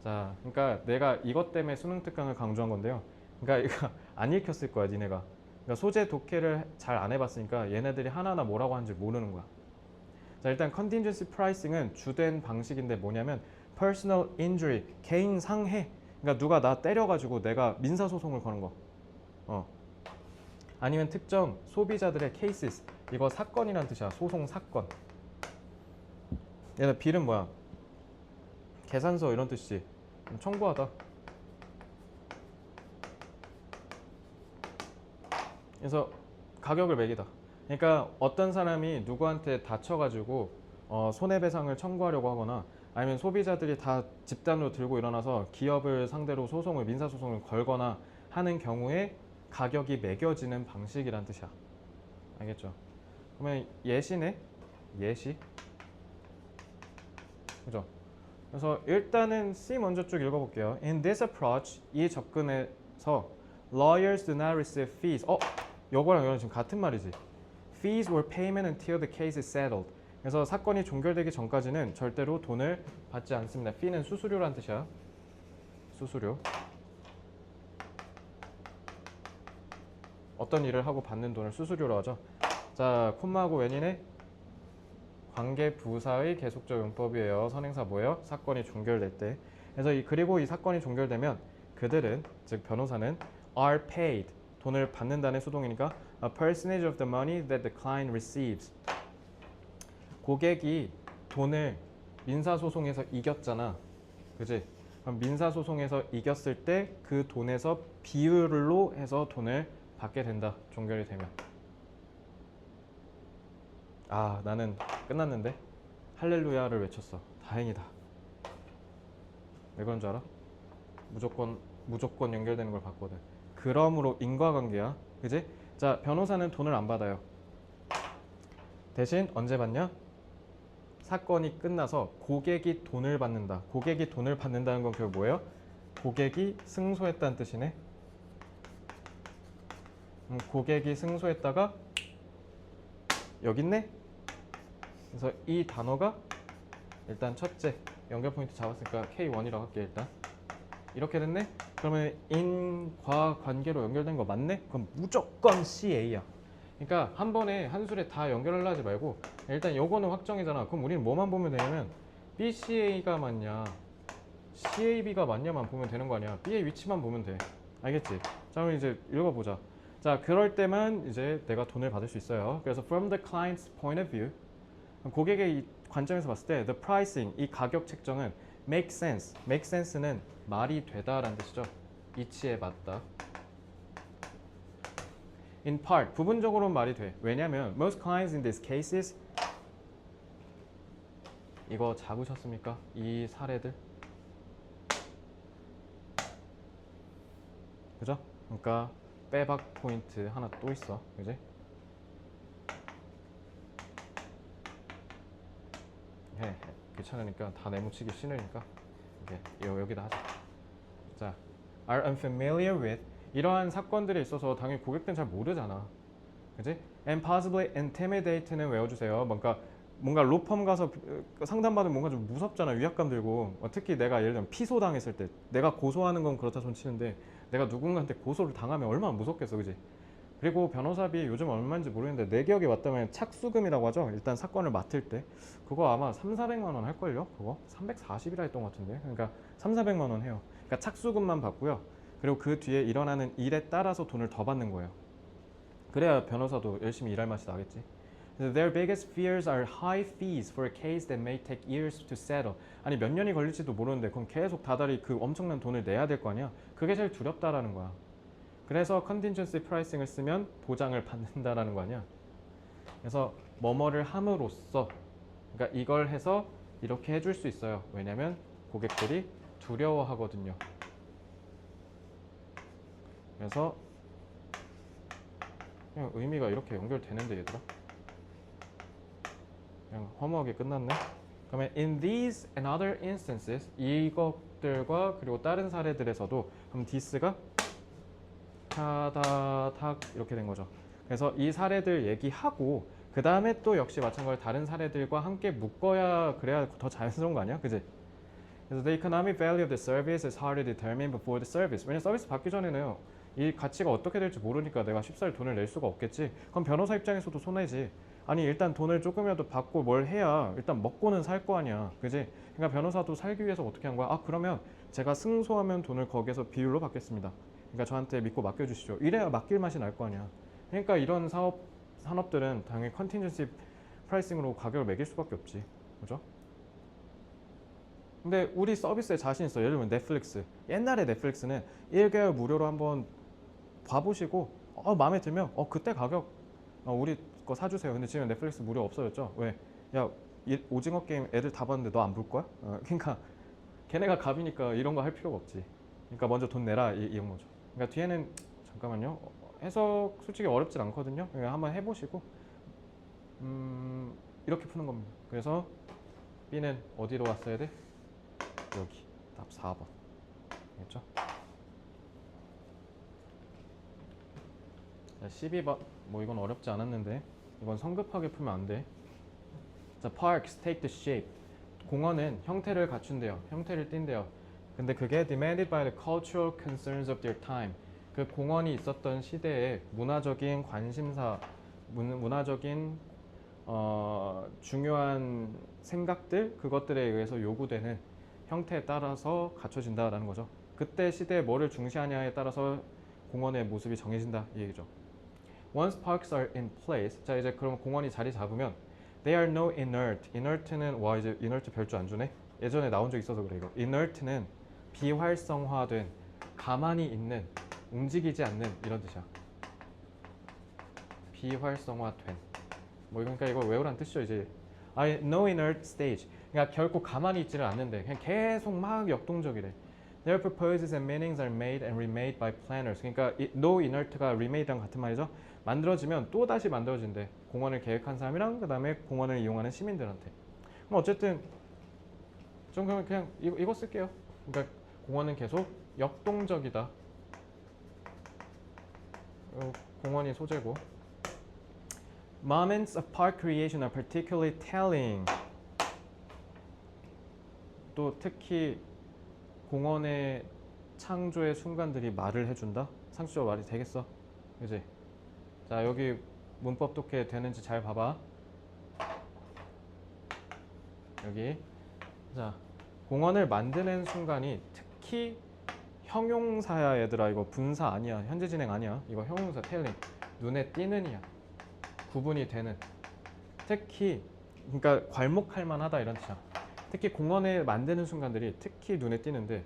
자, 그러니까 내가 이것 때문에 수능 특강을 강조한 건데요. 그러니까 이거 안 읽혔을 거야, 니네가. 그러니까 소재 독해를 잘 안 해봤으니까 얘네들이 하나하나 뭐라고 하는지 모르는 거야. 자, 일단 contingency pricing은 주된 방식인데 뭐냐면 personal injury, 개인 상해. 그러니까 누가 나 때려가지고 내가 민사소송을 거는 거. 아니면 특정 소비자들의 cases. 이거 사건이란 뜻이야. 소송 사건. 얘는 빌은 뭐야? 계산서 이런 뜻이지. 청구하다. 그래서 가격을 매기다. 그러니까 어떤 사람이 누구한테 다쳐가지고 손해배상을 청구하려고 하거나 아니면 소비자들이 다 집단으로 들고 일어나서 기업을 상대로 민사소송을 걸거나 하는 경우에 가격이 매겨지는 방식이란 뜻이야. 알겠죠? 그러면 예시네? 예시? 그죠? 그래서 일단은 C 먼저 쭉 읽어볼게요. In this approach, 이 접근에서 lawyers do not receive fees. 요거랑 이거랑 지금 같은 말이지. Fees were payment until the case is settled. 그래서 사건이 종결되기 전까지는 절대로 돈을 받지 않습니다. fee는 수수료란 뜻이야. 수수료. 어떤 일을 하고 받는 돈을 수수료로 하죠. 자, 콤마하고 웬이네? 관계 부사의 계속적 용법이에요. 선행사 뭐예요? 사건이 종결될 때. 그래서 그리고 이 사건이 종결되면 그들은, 즉 변호사는 are paid. 돈을 받는다는 수동이니까 a percentage of the money that the client receives. 고객이 돈을 민사소송에서 이겼잖아. 그지? 그럼 민사소송에서 이겼을 때 그 돈에서 비율로 해서 돈을 받게 된다. 종결이 되면. 나는 끝났는데? 할렐루야를 외쳤어. 다행이다. 왜 그런 줄 알아? 무조건 연결되는 걸 봤거든. 그러므로 인과관계야. 그지? 자, 변호사는 돈을 안 받아요. 대신 언제 받냐? 사건이 끝나서 고객이 돈을 받는다. 고객이 돈을 받는다는 건 결국 뭐예요? 고객이 승소했다는 뜻이네. 고객이 승소했다가 여기 있네. 그래서 이 단어가 일단 첫째 연결 포인트 잡았으니까 K1이라고 할게. 일단 이렇게 됐네. 그러면 in과 관계로 연결된 거 맞네? 그럼 무조건 CA야. 그러니까 한 번에 한 술에 다 연결하려 하지 말고 일단 요거는 확정이잖아. 그럼 우리는 뭐만 보면 되냐면 BCA가 맞냐 CAB가 맞냐만 보면 되는 거 아니야. B의 위치만 보면 돼. 알겠지? 자, 그럼 이제 읽어보자. 자, 그럴 때만 이제 내가 돈을 받을 수 있어요. 그래서 from the client's point of view, 고객의 이 관점에서 봤을 때 the pricing, 이 가격 책정은 make sense. make sense는 말이 되다라는 뜻이죠. 이치에 맞다. in part, 부분적으로는 말이 돼. 왜냐면 most clients in these cases, 이거 잡으셨습니까? 이 사례들. 그죠? 그러니까 빼박 포인트 하나 또 있어. 그지? 해. 귀찮으니까 다 네모치기 싫으니까 이게 여기다 하자. 자, are unfamiliar with, 이러한 사건들에 있어서 당연히 고객들은 잘 모르잖아. 그지? and possibly intimidate는 외워주세요. 뭔가 로펌 가서 상담받으면 뭔가 좀 무섭잖아. 위압감 들고. 특히 내가 예를 들면 피소 당했을 때, 내가 고소하는 건 그렇다 손 치는데 내가 누군가한테 고소를 당하면 얼마나 무섭겠어. 그지? 그리고 변호사비 요즘 얼마인지 모르겠는데 내 기억에 맞다면 착수금이라고 하죠. 일단 사건을 맡을 때 그거 아마 3,400만 원 할걸요. 그거 340이라 했던 것 같은데. 그러니까 3,400만 원 해요. 그러니까 착수금만 받고요. 그리고 그 뒤에 일어나는 일에 따라서 돈을 더 받는 거예요. 그래야 변호사도 열심히 일할 맛이 나겠지. Their biggest fears are high fees for a case that may take years to settle. 아니 몇 년이 걸릴지도 모르는데 그럼 계속 다달이 그 엄청난 돈을 내야 될 거 아니야. 그게 제일 두렵다라는 거야. 그래서 컨틴전시 프라이싱을 쓰면 보장을 받는다라는 거 아니야. 그래서 뭐뭐를 함으로써, 그러니까 이걸 해서 이렇게 해줄 수 있어요. 왜냐면 고객들이 두려워하거든요. 그래서 그냥 의미가 이렇게 연결되는데 얘들아. 그냥 허무하게 끝났네. 그러면 in these and other instances, 이것들과 그리고 다른 사례들에서도 그럼 this가 타다닥 이렇게 된 거죠. 그래서 이 사례들 얘기하고 그 다음에 또 역시 마찬가지로 다른 사례들과 함께 묶어야 그래야 더 자연스러운 거 아니야? 그지? 그래서 the economic value of the service is hard to determine before the service. 왜냐면 서비스 받기 전에는 이 가치가 어떻게 될지 모르니까 내가 쉽사리 돈을 낼 수가 없겠지. 그럼 변호사 입장에서도 손해지. 아니 일단 돈을 조금이라도 받고 뭘 해야 일단 먹고는 살 거 아니야. 그지? 그러니까 변호사도 살기 위해서 어떻게 한 거야? 아 그러면 제가 승소하면 돈을 거기에서 비율로 받겠습니다. 그러니까 저한테 믿고 맡겨주시죠. 이래야 맡길 맛이 날 거 아니야. 그러니까 이런 산업들은 당연히 컨틴전시 프라이싱으로 가격을 매길 수밖에 없지. 그죠? 근데 우리 서비스에 자신 있어. 예를 들면 넷플릭스. 옛날에 넷플릭스는 1개월 무료로 한번 봐보시고 마음에 들면 그때 가격 우리 거 사주세요. 근데 지금 넷플릭스 무료 없어졌죠? 왜? 야 오징어 게임 애들 다 봤는데 너 안 볼 거야? 그러니까 걔네가 갑이니까 이런 거 할 필요가 없지. 그러니까 먼저 돈 내라 이런 거죠. 그러니까 뒤에는 잠깐만요. 해석 솔직히 어렵진 않거든요. 그냥 한번 해보시고 이렇게 푸는 겁니다. 그래서 B는 어디로 왔어야 돼? 여기 답 4번. 알겠죠? 자, 12번. 뭐 이건 어렵지 않았는데 이건 성급하게 풀면 안 돼. 자, parks take the shape. 공원은 형태를 갖춘대요. 형태를 띈대요. 근데 그게 demanded by the cultural concerns of their time. 그 공원이 있었던 시대의 문화적인 관심사, 문화적인 중요한 생각들, 그것들에 의해서 요구되는 형태에 따라서 갖춰진다라는 거죠. 그때 시대에 뭐를 중시하냐에 따라서 공원의 모습이 정해진다 이 얘기죠. Once parks are in place, 자 이제 그럼 공원이 자리 잡으면 they are no inert. inert는 와 이제 inert 별주 안 주네. 예전에 나온 적 있어서 그래 이거. inert는 비활성화된, 가만히 있는, 움직이지 않는 이런 뜻이야. 비활성화된. 뭐 그러니까 이거 외우란 뜻이죠 이제. no inert stage. 그러니까 결코 가만히 있지를 않는데 그냥 계속 막 역동적이래. Their purposes and meanings are made and remade by planners. 그러니까 no inert가 remade랑 같은 말이죠. 만들어지면 또 다시 만들어진대. 공원을 계획한 사람이랑 그 다음에 공원을 이용하는 시민들한테. 뭐 어쨌든 좀 그냥 이거 쓸게요. 그러니까 공원은 계속 역동적이다. 공원이 소재고. Moments of park creation are particularly telling. 또 특히 공원의 창조의 순간들이 말을 해준다? 상식적으로 말이 되겠어. 그지? 자, 여기 문법 어떻게 되는지 잘 봐봐. 여기. 자, 공원을 만드는 순간이 특히 형용사야 얘들아. 이거 분사 아니야. 현재 진행 아니야. 이거 형용사 텔링. 눈에 띄는이야. 구분이 되는. 특히 그러니까 괄목할 만하다 이런 뜻이야. 특히 공원을 만드는 순간들이 특히 눈에 띄는데,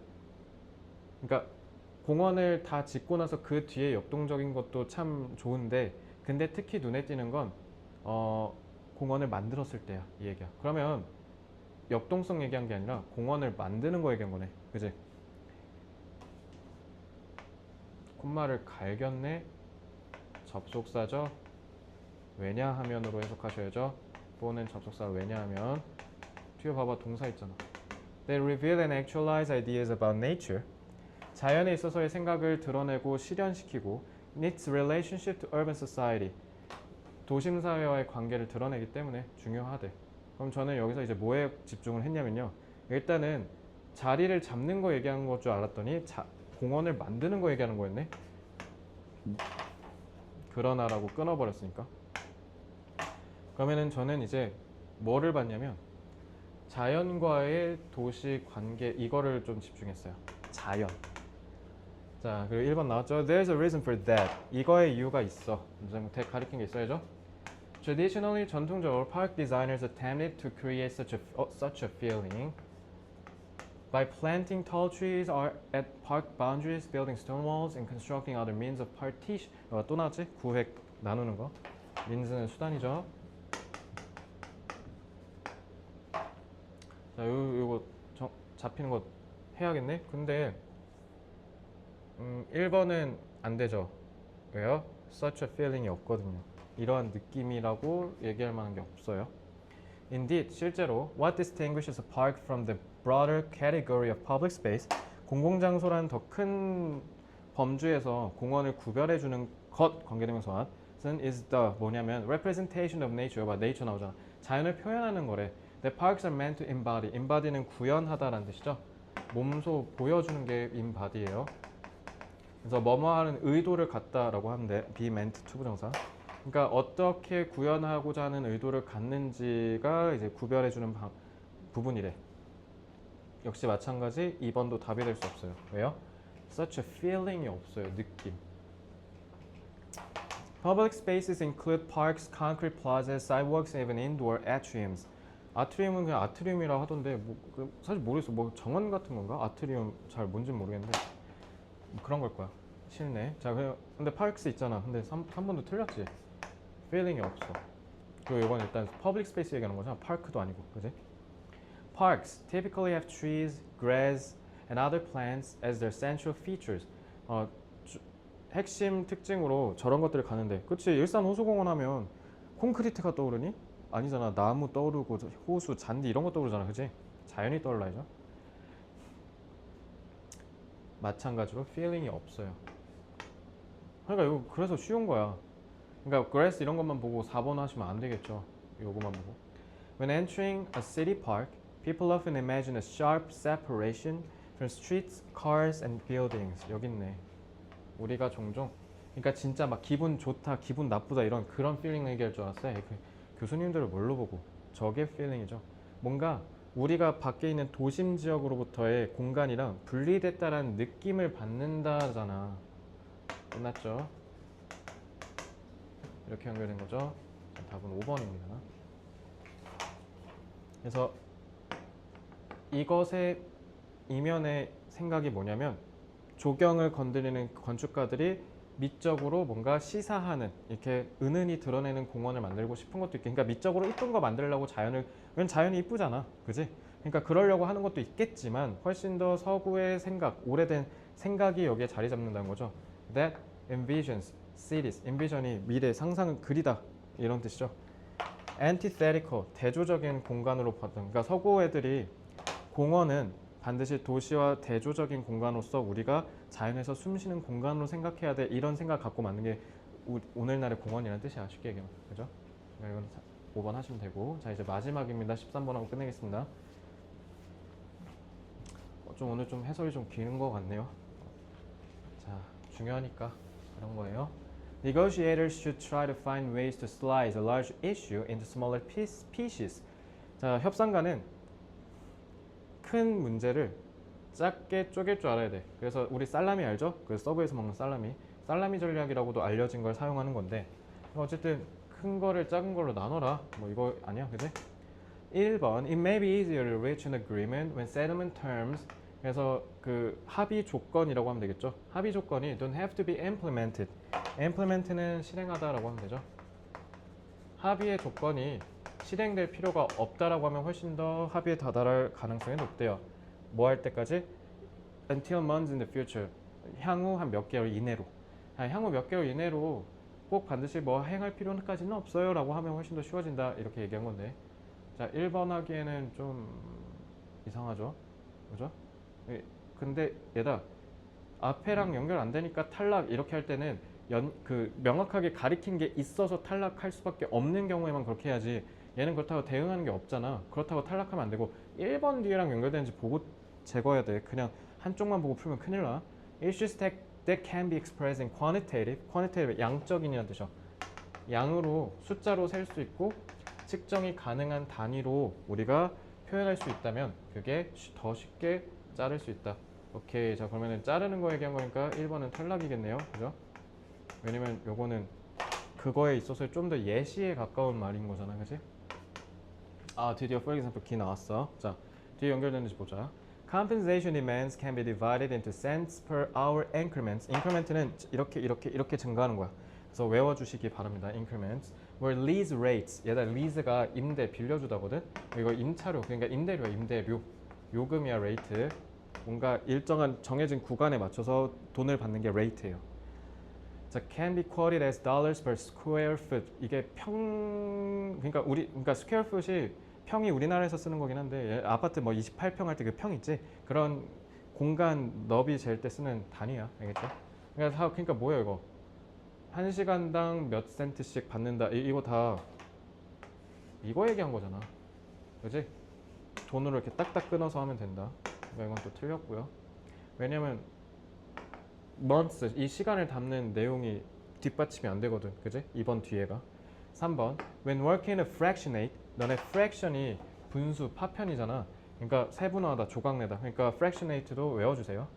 그러니까 공원을 다 짓고 나서 그 뒤에 역동적인 것도 참 좋은데, 근데 특히 눈에 띄는 건 공원을 만들었을 때야 이 얘기야. 그러면 역동성 얘기한 게 아니라 공원을 만드는 거 얘기한 거네. 그지? 콤마를 갈겼네. 접속사죠. 왜냐하면으로 해석하셔야죠. 또는 접속사 왜냐하면. 뒤에 봐봐 동사 있잖아. They reveal and actualize ideas about nature. 자연에 있어서의 생각을 드러내고 실현시키고 its relationship to urban society. 도심 사회와의 관계를 드러내기 때문에 중요하대. 그럼 저는 여기서 이제 뭐에 집중을 했냐면요. 일단은 자리를 잡는 거 얘기하는 것 줄 알았더니 공원을 만드는 거 얘기하는 거였네. 그러나라고 끊어버렸으니까. 그러면은 저는 이제 뭐를 봤냐면 자연과의 도시 관계, 이거를 좀 집중했어요. 자연. 자, 그리고 1번 나왔죠. There's a reason for that. 이거의 이유가 있어. 가리킨 게 있어야죠. Traditionally, 전통적으로 park designers attempted to create such a feeling by planting tall trees at park boundaries, building stone walls, and constructing other means of partition. 또 나왔지? 구획 나누는 거. means는 수단이죠. 자, 요거 잡히는 거 해야겠네. 근데 1번은 안 되죠. 왜요? Such a feeling이 없거든요. 이러한 느낌이라고 얘기할 만한 게 없어요. Indeed, 실제로 What distinguishes a park from the broader category of public space? 공공장소라는 더 큰 범주에서 공원을 구별해주는 것, 관계대명사는 is the 뭐냐면 representation of nature. 봐, nature 나오잖아. 자연을 표현하는 거래. The parks are meant to embody. embody는 구현하다라는 뜻이죠. 몸소 보여주는 게 embody예요. 그래서 뭐뭐 하는 의도를 갖다라고 하는데 be meant to 부정사. 그러니까 어떻게 구현하고자 하는 의도를 갖는지가 이제 구별해주는 부분이래. 역시 마찬가지 2번도 답이 될 수 없어요. 왜요? Such a feeling이 없어요. 느낌. Public spaces include parks, concrete plazas, sidewalks, even indoor atriums. 아트리움은 그냥 아트리움이라 하던데 사실 모르겠어. 뭐 정원 같은 건가? 아트리움 잘 뭔지 모르겠는데 뭐 그런 걸 거야. 실내. 자, 근데 parks 있잖아. 근데 3번도 틀렸지. feeling이 없어. 그리고 이건 일단 public space 얘기하는 거잖아. park도 아니고, 그지? Parks typically have trees, grass, and other plants as their central features. 핵심 특징으로 저런 것들을 가는데, 그치? 일산 호수공원 하면 콘크리트가 떠오르니? 아니잖아. 나무 떠오르고 호수, 잔디 이런 거 떠오르잖아, 그치? 자연이 떠올라야죠. 마찬가지로 feeling이 없어요. 그러니까 이거 그래서 쉬운 거야. 그러니까 grass 이런 것만 보고 4번 하시면 안 되겠죠. 요거만 보고. When entering a city park, people often imagine a sharp separation from streets, cars, and buildings. 여기 있네. 우리가 종종, 그러니까 진짜 막 기분 좋다, 기분 나쁘다 이런 그런 feeling 얘기할 줄 알았어요. 교수님들을 뭘로 보고? 저게 feeling이죠. 뭔가 우리가 밖에 있는 도심 지역으로부터의 공간이랑 분리됐다라는 느낌을 받는다잖아. 끝났죠? 이렇게 연결된 거죠. 답은 5번입니다. 그래서 이것의 이면의 생각이 뭐냐면 조경을 건드리는 건축가들이 미적으로 뭔가 시사하는, 이렇게 은은히 드러내는 공원을 만들고 싶은 것도 있겠. 그러니까 미적으로 이쁜 거 만들려고 왜냐면 자연이 이쁘잖아, 그지? 그러니까 그러려고 하는 것도 있겠지만 훨씬 더 서구의 생각, 오래된 생각이 여기에 자리 잡는다는 거죠. That envisions cities. envision이 미래, 상상은 그리다 이런 뜻이죠. antithetical, 대조적인 공간으로 봤던. 그러니까 서구 애들이 공원은 반드시 도시와 대조적인 공간으로서 우리가 자연에서 숨쉬는 공간으로 생각해야 돼. 이런 생각 갖고 만든 게 오늘날의 공원이라는 뜻이야. 쉽게 얘기하면. 그죠? 이건 5번 하시면 되고. 자, 이제 마지막입니다. 13번 하고 끝내겠습니다. 좀 오늘 좀 해설이 좀 기는 것 같네요. 자, 중요하니까 그런 거예요. Negotiators should try to find ways to slice a large issue into smaller pieces. 자, 협상가는 큰 문제를 작게 쪼갤 줄 알아야 돼. 그래서 우리 살라미 알죠? 그 서브에서 먹는 살라미 전략이라고도 알려진 걸 사용하는 건데, 어쨌든 큰 거를 작은 걸로 나눠라. 뭐 이거 아니야, 그지? 1번 It may be easier to reach an agreement when settlement terms. 그래서 그 합의 조건이라고 하면 되겠죠. 합의 조건이 don't have to be implemented. implement는 실행하다라고 하면 되죠. 합의의 조건이 실행될 필요가 없다라고 하면 훨씬 더 합의에 다다를 가능성이 높대요. 뭐 할 때까지? Until months in the future. 향후 한 몇 개월 이내로. 향후 몇 개월 이내로 꼭 반드시 뭐 행할 필요까지는 없어요 라고 하면 훨씬 더 쉬워진다. 이렇게 얘기한 건데. 자, 1번 하기에는 좀 이상하죠. 그죠? 근데 얘다 앞에랑 연결 안 되니까 탈락 이렇게 할 때는 명확하게 가리킨 게 있어서 탈락할 수밖에 없는 경우에만 그렇게 해야지. 얘는 그렇다고 대응하는 게 없잖아. 그렇다고 탈락하면 안 되고 1번 뒤에랑 연결되는지 보고 제거해야 돼. 그냥 한쪽만 보고 풀면 큰일 나. Issues that can be expressed in quantitative. quantitative 양적인이라는 뜻이야. 양으로 숫자로 셀 수 있고 측정이 가능한 단위로 우리가 표현할 수 있다면 그게 더 쉽게 자를 수 있다. 오케이. 자, 그러면은 자르는 거 얘기한 거니까 1번은 탈락이겠네요. 그죠? 왜냐면 요거는 그거에 있어서 좀 더 예시에 가까운 말인 거잖아. 그치? 아, 드디어 for example 기 나왔어. 자, 뒤에 연결되는지 보자. Compensation demands can be divided into cents per hour increments. increment는 이렇게 증가하는 거야. 그래서 외워주시기 바랍니다. increments. where lease rates. 얘다 lease가 임대 빌려주다거든. 이거 임차료. 그러니까 임대료야. 임대료. 요금이야. rate. 뭔가 일정한 정해진 구간에 맞춰서 돈을 받는 게 rate예요. 자, can be quoted as dollars per square foot. 이게 그러니까 square foot이 평이 우리나라에서 쓰는 거긴 한데 아파트 뭐 28평 할 때 그 평 있지? 그런 공간 너비 잴 때 쓰는 단위야. 알겠죠? 그러니까 뭐예요 이거? 1시간당 몇 센트씩 받는다. 이거 다 이거 얘기한 거잖아. 그지? 돈으로 이렇게 딱딱 끊어서 하면 된다. 그러니까 이건 또 틀렸고요. 왜냐면 months, 이 시간을 담는 내용이 뒷받침이 안 되거든. 그지? 2번 뒤에가. 3번 when working a fractionate. 너네 fraction이 분수, 파편이잖아. 그러니까 세분화하다, 조각내다. 그러니까 fractionate도 외워주세요.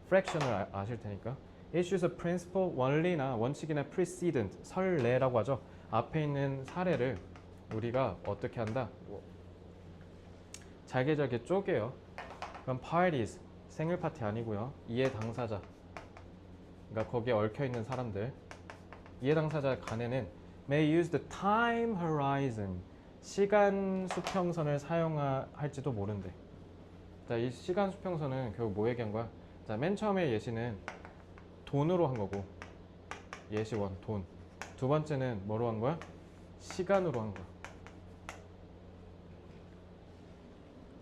fraction을 아실 테니까. issues of principle, 원리나 원칙이나 precedent, 설례라고 하죠. 앞에 있는 사례를 우리가 어떻게 한다? 잘게 쪼개요. 그럼 parties, 생일 파티 아니고요. 이해 당사자. 그러니까 거기에 얽혀 있는 사람들. 이해 당사자 간에는 may use the time horizon. 시간 수평선을 사용할지도 모른대. 자, 이 시간 수평선은 결국 뭐 얘기한 거야? 자, 맨 처음에 예시는 돈으로 한 거고, 예시 1, 돈. 두 번째는 뭐로 한 거야? 시간으로 한 거야.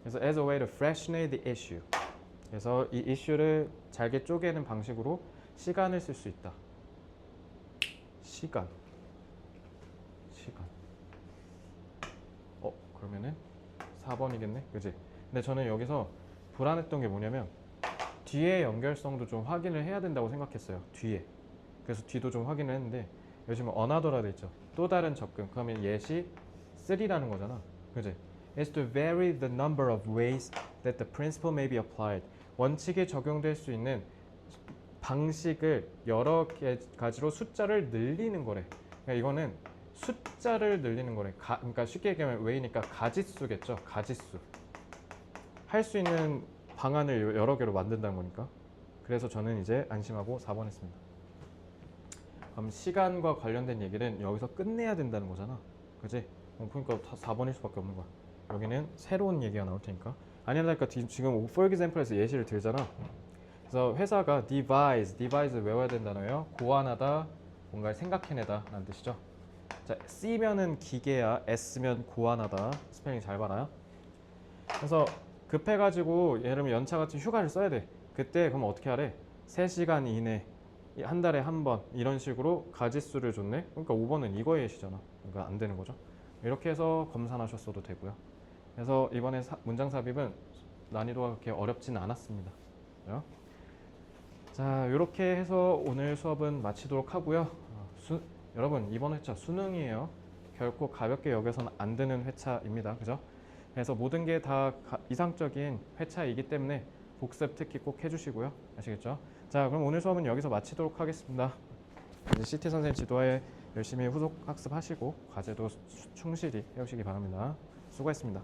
그래서 as a way to fractionate the issue. 그래서 이 이슈를 잘게 쪼개는 방식으로 시간을 쓸 수 있다. 시간. 그러면은 4번이겠네. 그지? 근데 저는 여기서 불안했던 게 뭐냐면 뒤에 연결성도 좀 확인을 해야 된다고 생각했어요. 뒤에. 그래서 뒤도 좀 확인을 했는데 요즘 another라 돼 있죠. 또 다른 접근. 그러면 예시 3라는 거잖아. 그지? is to vary the number of ways that the principle may be applied. 원칙이 적용될 수 있는 방식을 여러 가지로 숫자를 늘리는 거래. 그러니까 이거는 숫자를 늘리는 거래. 그러니까 쉽게 얘기하면 way니까 가짓수겠죠. 가짓수. 할 수 있는 방안을 여러 개로 만든다는 거니까. 그래서 저는 이제 안심하고 4번 했습니다. 그럼 시간과 관련된 얘기는 여기서 끝내야 된다는 거잖아. 그지? 그러니까 4번일 수밖에 없는 거야. 여기는 새로운 얘기가 나올 테니까. 아니라니까 지금 for example에서 예시를 들잖아. 그래서 회사가 devise 외워야 된다는 거예요. 고안하다, 뭔가를 생각해내다 라는 뜻이죠. 자, C면은 기계야, S면 고안하다. 스펠링 잘 봐라요. 그래서 급해가지고 예를 들면 연차 같은 휴가를 써야 돼. 그때 그럼 어떻게 하래? 3시간 이내, 한 달에 한 번 이런 식으로 가지수를 줬네. 그러니까 5번은 이거의 시잖아. 그러니까 안 되는 거죠. 이렇게 해서 검산하셨어도 되고요. 그래서 이번에 문장 삽입은 난이도가 그렇게 어렵지는 않았습니다. 그죠? 자, 이렇게 해서 오늘 수업은 마치도록 하고요. 여러분 이번 회차 수능이에요. 결코 가볍게 여겨서는 안 되는 회차입니다. 그죠? 그래서 모든 게 다 이상적인 회차이기 때문에 복습 특히 꼭 해주시고요. 아시겠죠? 자, 그럼 오늘 수업은 여기서 마치도록 하겠습니다. 이제 CT 선생님 지도하에 열심히 후속 학습하시고 과제도 충실히 해오시기 바랍니다. 수고했습니다.